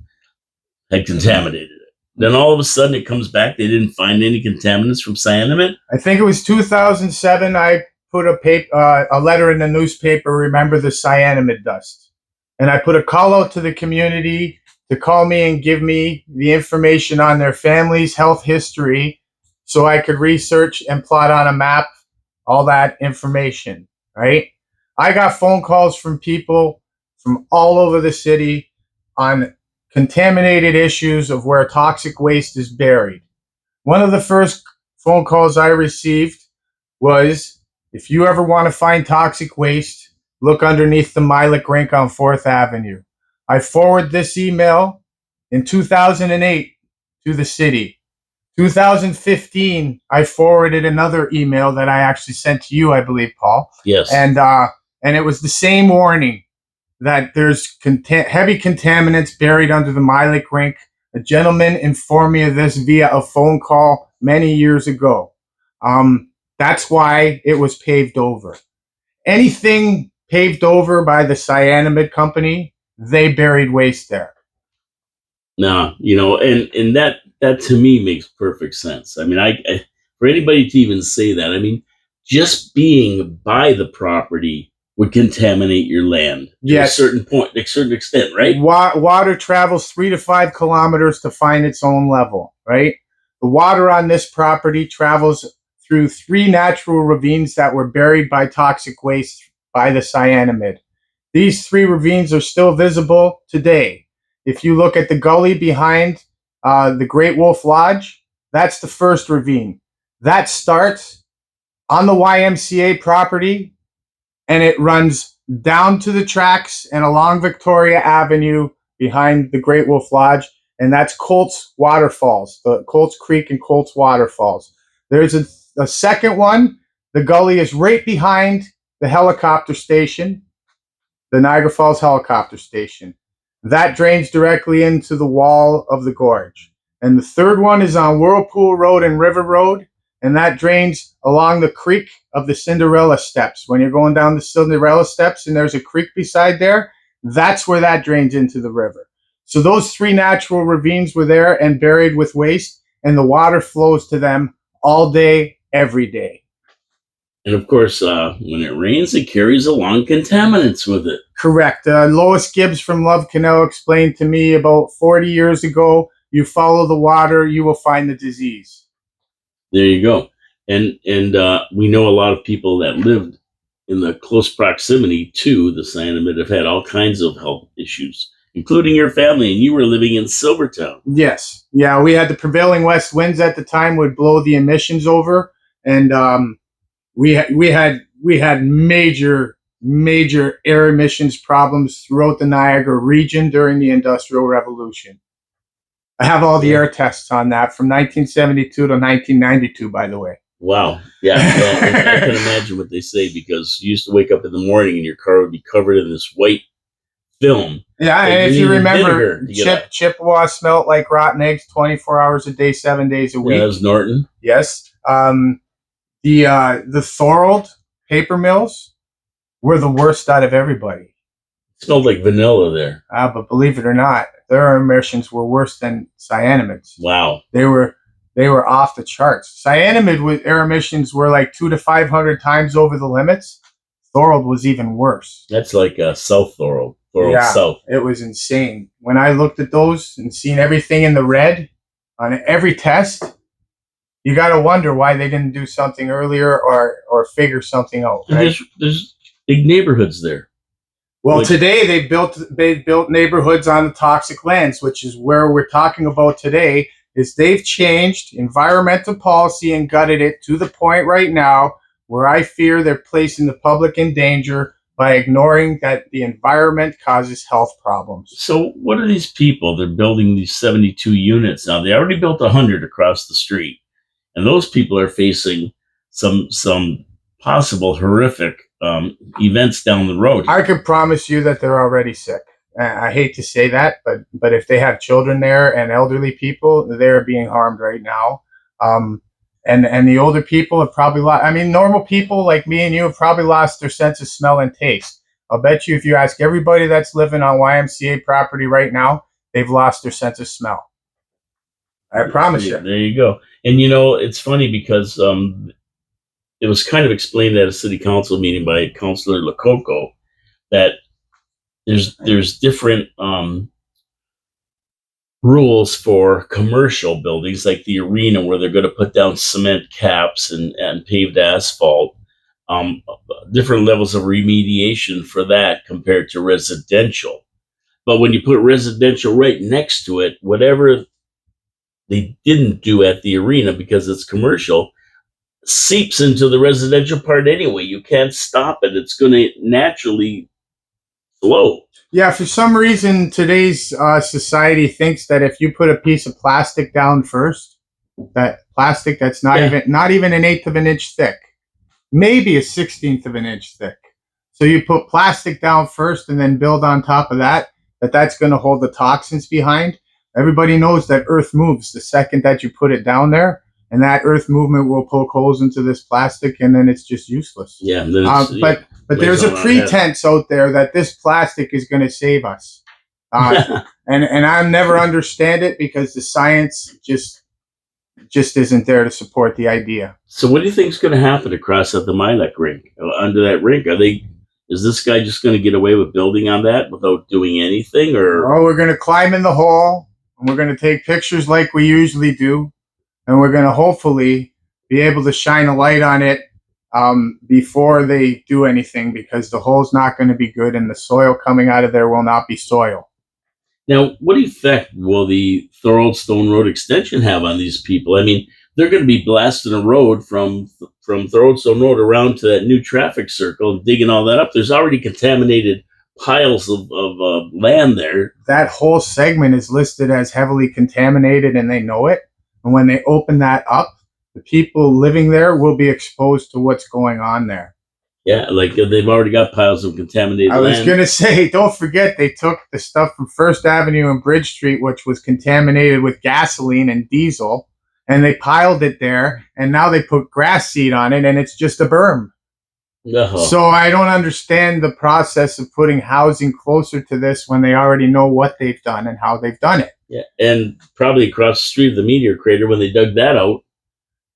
had contaminated it. Then all of a sudden it comes back, they didn't find any contaminants from cyanamide. I think it was 2007. I put a letter in the newspaper, remember the cyanamide dust. And I put a call out to the community to call me and give me the information on their family's health history so I could research and plot on a map all that information, right? I got phone calls from people from all over the city on contaminated issues of where toxic waste is buried. One of the first phone calls I received was, if you ever want to find toxic waste, look underneath the Milik rink on 4th Avenue. I forwarded this email in 2008 to the city. 2015, I forwarded another email that I actually sent to you, I believe, Paul. Yes. And it was the same warning that there's heavy contaminants buried under the Milik rink. A gentleman informed me of this via a phone call many years ago. That's why it was paved over. Anything paved over by the cyanamide company, they buried waste there. No, and that to me makes perfect sense. I mean, I for anybody to even say that, I mean, just being by the property would contaminate your land to a certain point, a certain extent, right? Water travels 3 to 5 kilometers to find its own level, right? The water on this property travels through 3 natural ravines that were buried by toxic waste by the cyanamide. These 3 ravines are still visible today. If you look at the gully behind the Great Wolf Lodge, that's the first ravine. That starts on the YMCA property, and it runs down to the tracks and along Victoria Avenue behind the Great Wolf Lodge, and that's Colts Waterfalls, the Colts Creek and Colts Waterfalls. There's a second one. The gully is right behind the helicopter station, the Niagara Falls Helicopter Station. That drains directly into the wall of the gorge. And the third one is on Whirlpool Road and River Road, and that drains along the creek of the Cinderella Steps. When you're going down the Cinderella Steps and there's a creek beside there, that's where that drains into the river. So those 3 natural ravines were there and buried with waste, and the water flows to them all day, every day. And of course, when it rains, it carries along contaminants with it. Correct. Lois Gibbs from Love Canal explained to me about 40 years ago, you follow the water, you will find the disease. There you go. And we know a lot of people that lived in the close proximity to the cyanamide have had all kinds of health issues, including your family, and you were living in Silvertown. Yes. Yeah, we had the prevailing west winds at the time would blow the emissions over, and we had major air emissions problems throughout the Niagara region during the Industrial Revolution. I have all the air tests on that from 1972 to 1992, by the way. Wow. Yeah. Well, I can imagine what they say because you used to wake up in the morning and your car would be covered in this white film Yeah, that and you if you needed remember, vinegar to get out. Chippewa smelt like rotten eggs 24 hours a day, 7 days a Yeah, that week. was Norton. Yes. The Thorold paper mills were the worst out of everybody. It smelled like vanilla there. But believe it or not, their emissions were worse than cyanimade's. Wow. They were off the charts. Cyanamide with air emissions were like 200 to 500 times over the limits. Thorold was even worse. That's like South Thorold. Thorold Yeah, South. it was insane. When I looked at those and seen everything in the red on every test, you got to wonder why they didn't do something earlier or figure something out. And Right? there's big neighborhoods there. Well, today they built neighborhoods on the toxic lands, which is where we're talking about today. Is they've changed environmental policy and gutted it to the point right now where I fear they're placing the public in danger by ignoring that the environment causes health problems. So what are these people? They're building these 72 units now. They already built 100 across the street, and those people are facing some possible horrific events down the road. I can promise you that they're already sick. I hate to say that, but if they have children there and elderly people, they're being harmed right now. And the older people have probably lost. I mean, normal people like me and you have probably lost their sense of smell and taste. I'll bet you if you ask everybody that's living on YMCA property right now, they've lost their sense of smell. I promise you. There you go. And it's funny because it was kind of explained at a city council meeting by Councilor Lococo that there's different rules for commercial buildings like the arena where they're going to put down cement caps and paved asphalt. Different levels of remediation for that compared to residential. But when you put residential right next to it, whatever they didn't do at the arena because it's commercial seeps into the residential part anyway. You can't stop it. It's going to naturally flow. Yeah, for some reason, today's society thinks that if you put a piece of plastic down first, that plastic that's not even an eighth of an inch thick, maybe a 16th of an inch thick. So you put plastic down first and then build on top of that's going to hold the toxins behind. Everybody knows that Earth moves the second that you put it down there, and that Earth movement will poke holes into this plastic, and then it's just useless. Yeah, but there's a pretense out there that this plastic is going to save us, and I'll never understand it because the science just isn't there to support the idea. So, what do you think is going to happen across at the Milek rink? Under that rink, is this guy just going to get away with building on that without doing anything, or? Oh, we're going to climb in the hole, and we're going to take pictures like we usually do, and we're going to hopefully be able to shine a light on it before they do anything, because the hole's not going to be good, and the soil coming out of there will not be soil. Now, what effect will the Thorold Stone Road extension have on these people? I mean, they're going to be blasting a road from Thorold Stone Road around to that new traffic circle and digging all that up. There's already contaminated piles of land there. That whole segment is listed as heavily contaminated, and they know it. And when they open that up, the people living there will be exposed to what's going on there. Yeah, like they've already got piles of contaminated land. I was going to say, don't forget, they took the stuff from First Avenue and Bridge Street, which was contaminated with gasoline and diesel, and they piled it there, and now they put grass seed on it, and it's just a berm. Uh-huh. So I don't understand the process of putting housing closer to this when they already know what they've done and how they've done it. Yeah, and probably across the street of the meteor crater, when they dug that out,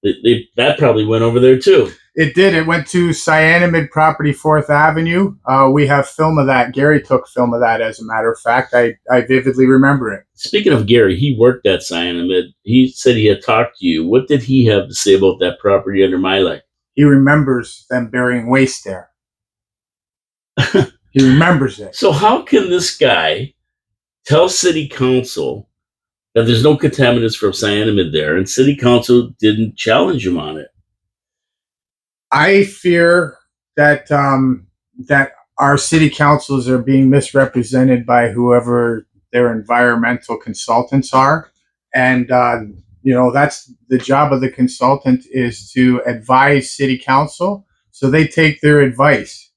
that probably went over there too. It did. It went to Cyanamide property, 4th Avenue. We have film of that. Gary took film of that, as a matter of fact. I vividly remember it. Speaking of Gary, he worked at Cyanamide. He said he had talked to you. What did he have to say about that property under Milek? He remembers them burying waste there. He remembers it. So how can this guy tell city council that there's no contaminants from Cyanamide there, and city council didn't challenge him on it? I fear that that our city councils are being misrepresented by whoever their environmental consultants are, and that's the job of the consultant, is to advise city council. So they take their advice,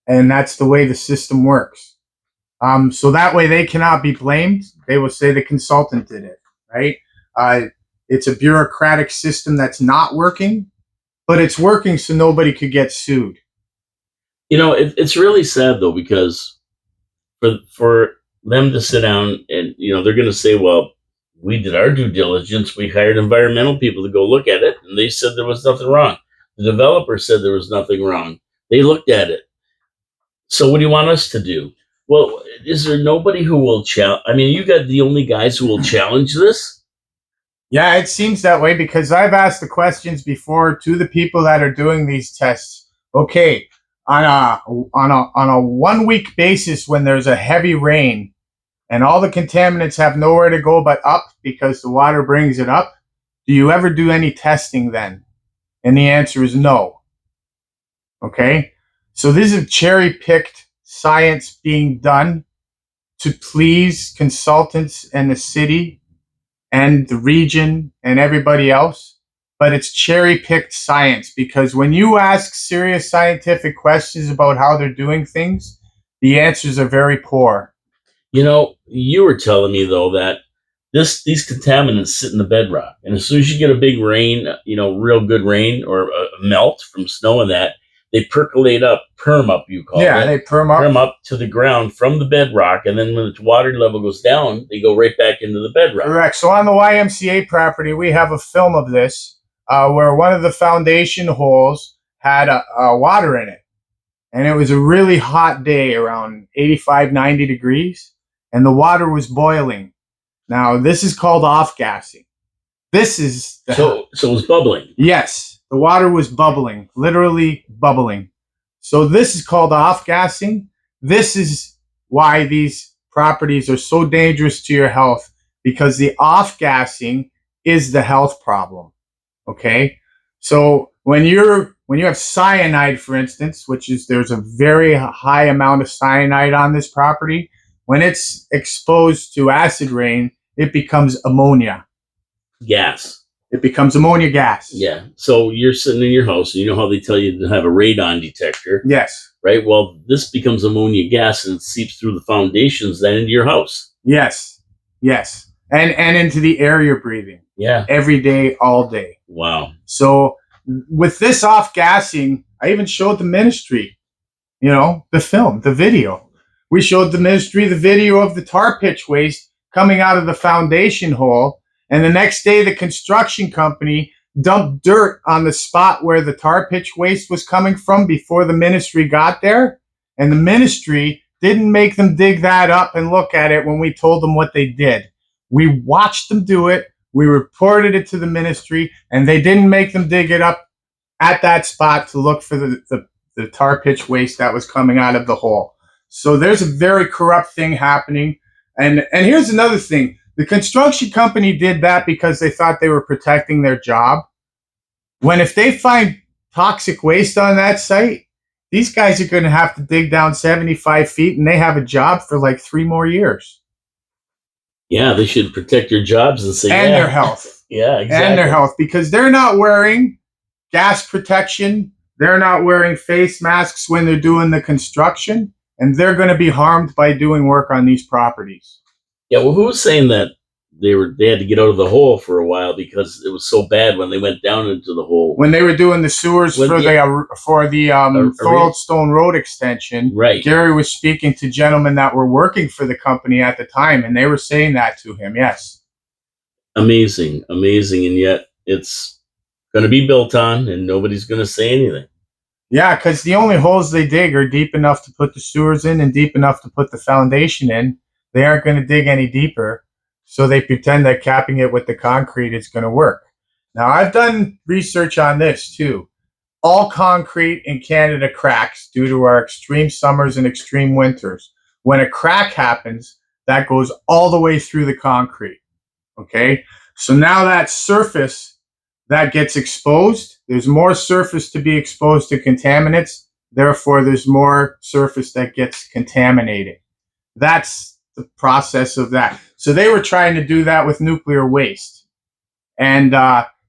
and that's the way the system works. So that way they cannot be blamed. They will say the consultant did it, right? Uh, it's a bureaucratic system that's not working, but it's working so nobody could get sued. It's really sad though, because for them to sit down and they're going to say, well, we did our due diligence. We hired environmental people to go look at it, and they said there was nothing wrong. The developer said there was nothing wrong. They looked at it. So what do you want us to do? Well, is there nobody who will challenge? I mean, you got the only guys who will challenge this? Yeah, it seems that way, because I've asked the questions before to the people that are doing these tests. Okay, on a 1 week basis, when there's a heavy rain and all the contaminants have nowhere to go but up because the water brings it up, do you ever do any testing then? And the answer is no. Okay, so this is cherry-picked science being done to please consultants and the city and the region and everybody else, but it's cherry-picked science, because when you ask serious scientific questions about how they're doing things, the answers are very poor. You were telling me though that these contaminants sit in the bedrock, and as soon as you get a big rain, real good rain or a melt from snow and that, they percolate up, perm up, you call it. Yeah, they perm up to the ground from the bedrock, and then when the water level goes down, they go right back into the bedrock. Correct. So on the YMCA property, we have a film of this where one of the foundation holes had water in it. And it was a really hot day, around 85, 90 degrees, and the water was boiling. Now, this is called off-gassing. This is... So it was bubbling. Yes, the water was bubbling, literally bubbling. So this is called off-gassing. This is why these properties are so dangerous to your health, because the off-gassing is the health problem. Okay? So when you have cyanide, for instance, there's a very high amount of cyanide on this property, when it's exposed to acid rain, it becomes ammonia. Gas. It becomes ammonia gas. Yeah. So you're sitting in your house, and you know how they tell you to have a radon detector? Yes. Right? Well, this becomes ammonia gas, and it seeps through the foundations then into your house. Yes. Yes. And into the air you're breathing. Yeah. Every day, all day. Wow. So with this off-gassing, I even showed the ministry, the film, the video. We showed the ministry the video of the tar pitch waste coming out of the foundation hole. And the next day, the construction company dumped dirt on the spot where the tar pitch waste was coming from before the ministry got there. And the ministry didn't make them dig that up and look at it when we told them what they did. We watched them do it. We reported it to the ministry, and they didn't make them dig it up at that spot to look for the tar pitch waste that was coming out of the hole. So there's a very corrupt thing happening. And here's another thing. The construction company did that because they thought they were protecting their job. When if they find toxic waste on that site, these guys are going to have to dig down 75 feet, and they have a job for like 3 more years. Yeah, they should protect their jobs and say, and their health. Yeah, exactly. And their health, because they're not wearing gas protection. They're not wearing face masks when they're doing the construction, and they're going to be harmed by doing work on these properties. Yeah, well, who was saying that they had to get out of the hole for a while because it was so bad when they went down into the hole? When they were doing the sewers for the Glowstone Road extension, right? Gary was speaking to gentlemen that were working for the company at the time, and they were saying that to him. Yes. Amazing, and yet it's going to be built on, and nobody's going to say anything. Yeah, because the only holes they dig are deep enough to put the sewers in and deep enough to put the foundation in. They aren't going to dig any deeper, so they pretend that capping it with the concrete is going to work. Now, I've done research on this, too. All concrete in Canada cracks due to our extreme summers and extreme winters. When a crack happens, that goes all the way through the concrete. Okay? So now that surface that gets exposed, there's more surface to be exposed to contaminants. Therefore, there's more surface that gets contaminated. That's the process of that. So they were trying to do that with nuclear waste. and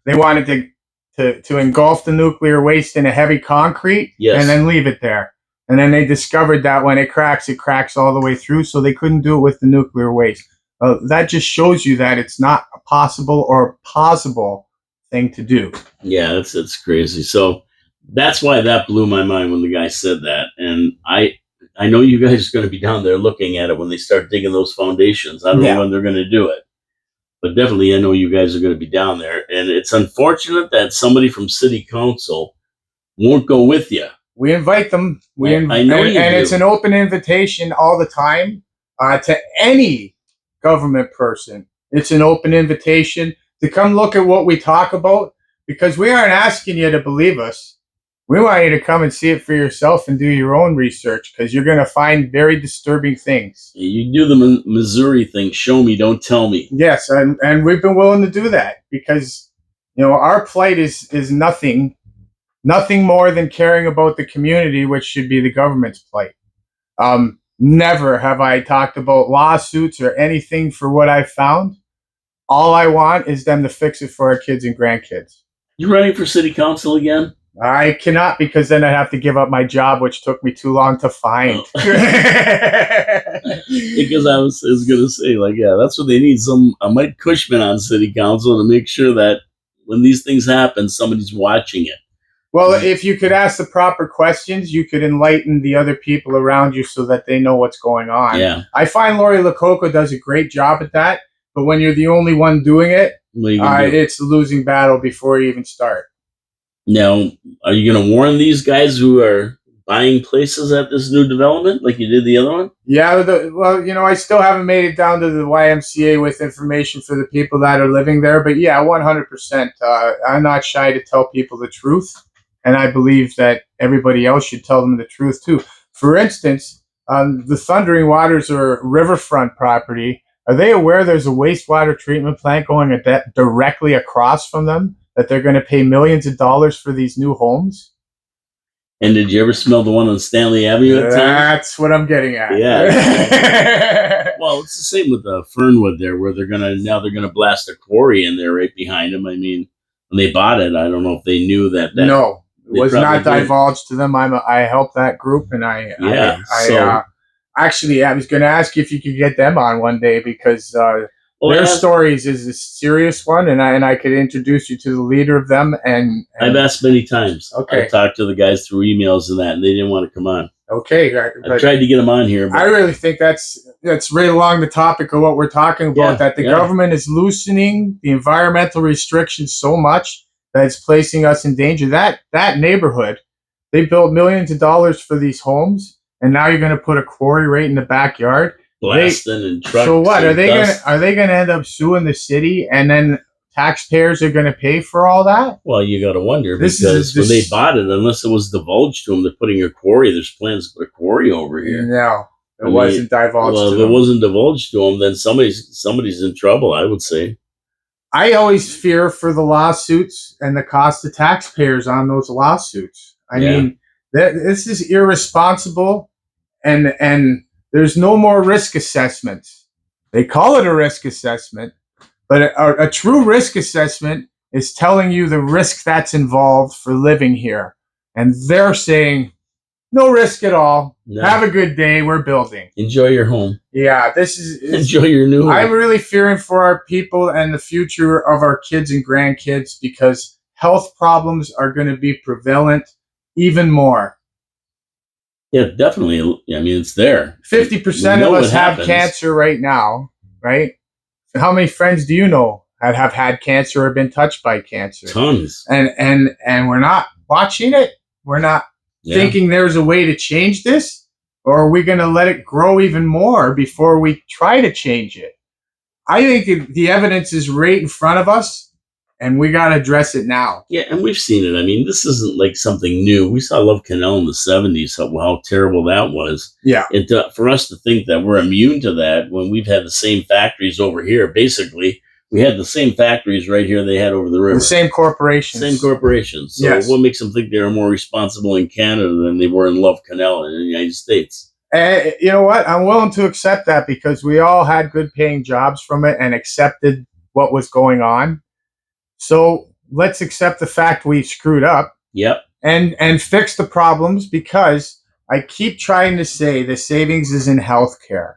they wanted to engulf the nuclear waste in a heavy concrete Yes. and then leave it there. And then they discovered that when it cracks all the way through, so they couldn't do it with the nuclear waste. That just shows you that it's not a possible or a plausible thing to do. Yeah, that's crazy. So that's why that blew my mind when the guy said that. And I know you guys are going to be down there looking at it when they start digging those foundations. I don't know when they're going to do it, but definitely I know you guys are going to be down there. And it's unfortunate that somebody from city council won't go with you. We invite them. I know you and do. it's an open invitation all the time to any government person. It's an open invitation to come look at what we talk about, because we aren't asking you to believe us. We want you to come and see it for yourself and do your own research, because you're going to find very disturbing things. You do the Missouri thing. Show me, don't tell me. Yes, and we've been willing to do that because, our plight is nothing more than caring about the community, which should be the government's plight. Never have I talked about lawsuits or anything for what I found. All I want is them to fix it for our kids and grandkids. You running for city council again? I cannot, because then I'd have to give up my job, which took me too long to find. Because I was going to say, that's what they need, a Mike Cushman on city council to make sure that when these things happen, somebody's watching it. Well, if you could ask the proper questions, you could enlighten the other people around you so that they know what's going on. Yeah. I find Lori Lococo does a great job at that, but when you're the only one doing it, it's a losing battle before you even start. Now, are you going to warn these guys who are buying places at this new development like you did the other one? Yeah, I still haven't made it down to the YMCA with information for the people that are living there, but yeah, 100%. I'm not shy to tell people the truth, and I believe that everybody else should tell them the truth too. For instance, the Thundering Waters or riverfront property, are they aware there's a wastewater treatment plant going directly across from them, that they're going to pay millions of dollars for these new homes? And did you ever smell the one on Stanley Avenue? That's what I'm getting at. Yeah. Well, it's the same with Fernwood there, where they're gonna blast a quarry in there right behind them. I mean, when they bought it, I don't know if they knew that. No, it was not divulged to them. I helped that group, and I was going to ask you if you could get them on one day, because their stories is a serious one, and I could introduce you to the leader of them. And I've asked many times. Okay. I talked to the guys through emails and that, and they didn't want to come on. Okay. I tried to get them on here. But I really think that's right along the topic of what we're talking about, that the government is loosening the environmental restrictions so much that it's placing us in danger. That neighborhood, they built millions of dollars for these homes, and now you're going to put a quarry right in the backyard. Blasting and trucks. So what are they going to end up suing the city, and then taxpayers are going to pay for all that? Well, you got to wonder, because when they bought it, unless it was divulged to them, they're putting a quarry. There's plans to put a quarry over here. No, it wasn't divulged. Well, if it wasn't divulged to them, then somebody's in trouble, I would say. I always fear for the lawsuits and the cost of taxpayers on those lawsuits. I mean, this is irresponsible, and there's no more risk assessments. They call it a risk assessment, but a true risk assessment is telling you the risk that's involved for living here. And they're saying, no risk at all. No. Have a good day. We're building. Enjoy your home. Yeah, enjoy your new home. I'm really fearing for our people and the future of our kids and grandkids, because health problems are going to be prevalent even more. Yeah, definitely. I mean, it's there. 50% of us have cancer right now, right? How many friends do you know that have had cancer or been touched by cancer? Tons. And we're not watching it. We're not thinking there's a way to change this, or are we going to let it grow even more before we try to change it? I think the evidence is right in front of us, and we got to address it now. Yeah, and we've seen it. I mean, this isn't like something new. We saw Love Canal in the 70s, how terrible that was. Yeah. And for us to think that we're immune to that when we've had the same factories over here, basically, we had the same factories right here they had over the river. The same corporations. Same corporations. So what makes them think they were more responsible in Canada than they were in Love Canal in the United States? You know what? I'm willing to accept that, because we all had good paying jobs from it and accepted what was going on. So let's accept the fact we screwed up. Yep. And fix the problems, because I keep trying to say the savings is in healthcare.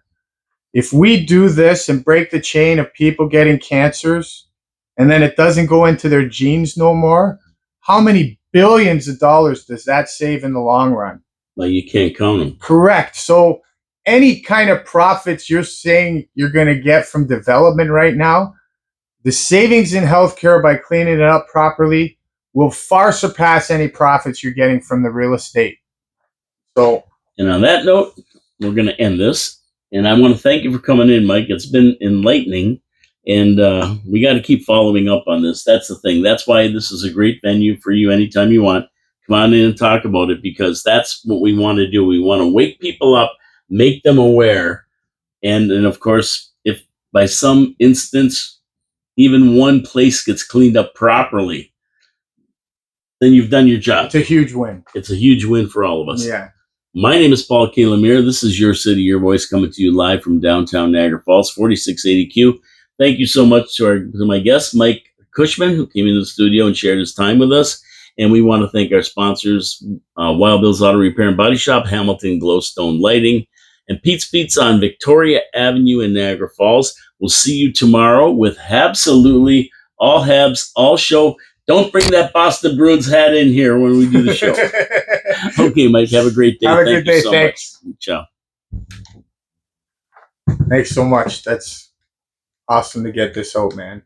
If we do this and break the chain of people getting cancers, and then it doesn't go into their genes no more, how many billions of dollars does that save in the long run? Well, you can't count them. Correct. So any kind of profits you're saying you're going to get from development right now, the savings in healthcare by cleaning it up properly will far surpass any profits you're getting from the real estate. So, and on that note, we're going to end this. And I want to thank you for coming in, Mike. It's been enlightening, and we got to keep following up on this. That's the thing. That's why this is a great venue for you anytime you want. Come on in and talk about it, because that's what we want to do. We want to wake people up, make them aware. And of course, if by some instance, even one place gets cleaned up properly, then you've done your job. It's a huge win. It's a huge win for all of us. Yeah. My name is Paul K. Lemire. This is Your City, Your Voice, coming to you live from downtown Niagara Falls, 4680Q. Thank you so much to my guest, Mike Cushman, who came into the studio and shared his time with us. And we want to thank our sponsors, Wild Bill's Auto Repair and Body Shop, Hamilton Glowstone Lighting, and Pete's Pizza on Victoria Avenue in Niagara Falls. We'll see you tomorrow with absolutely all Habs, all show. Don't bring that Boston Bruins hat in here when we do the show. Okay, Mike, have a great day. Have a good day. Thanks. Much. Ciao. Thanks so much. That's awesome to get this out, man.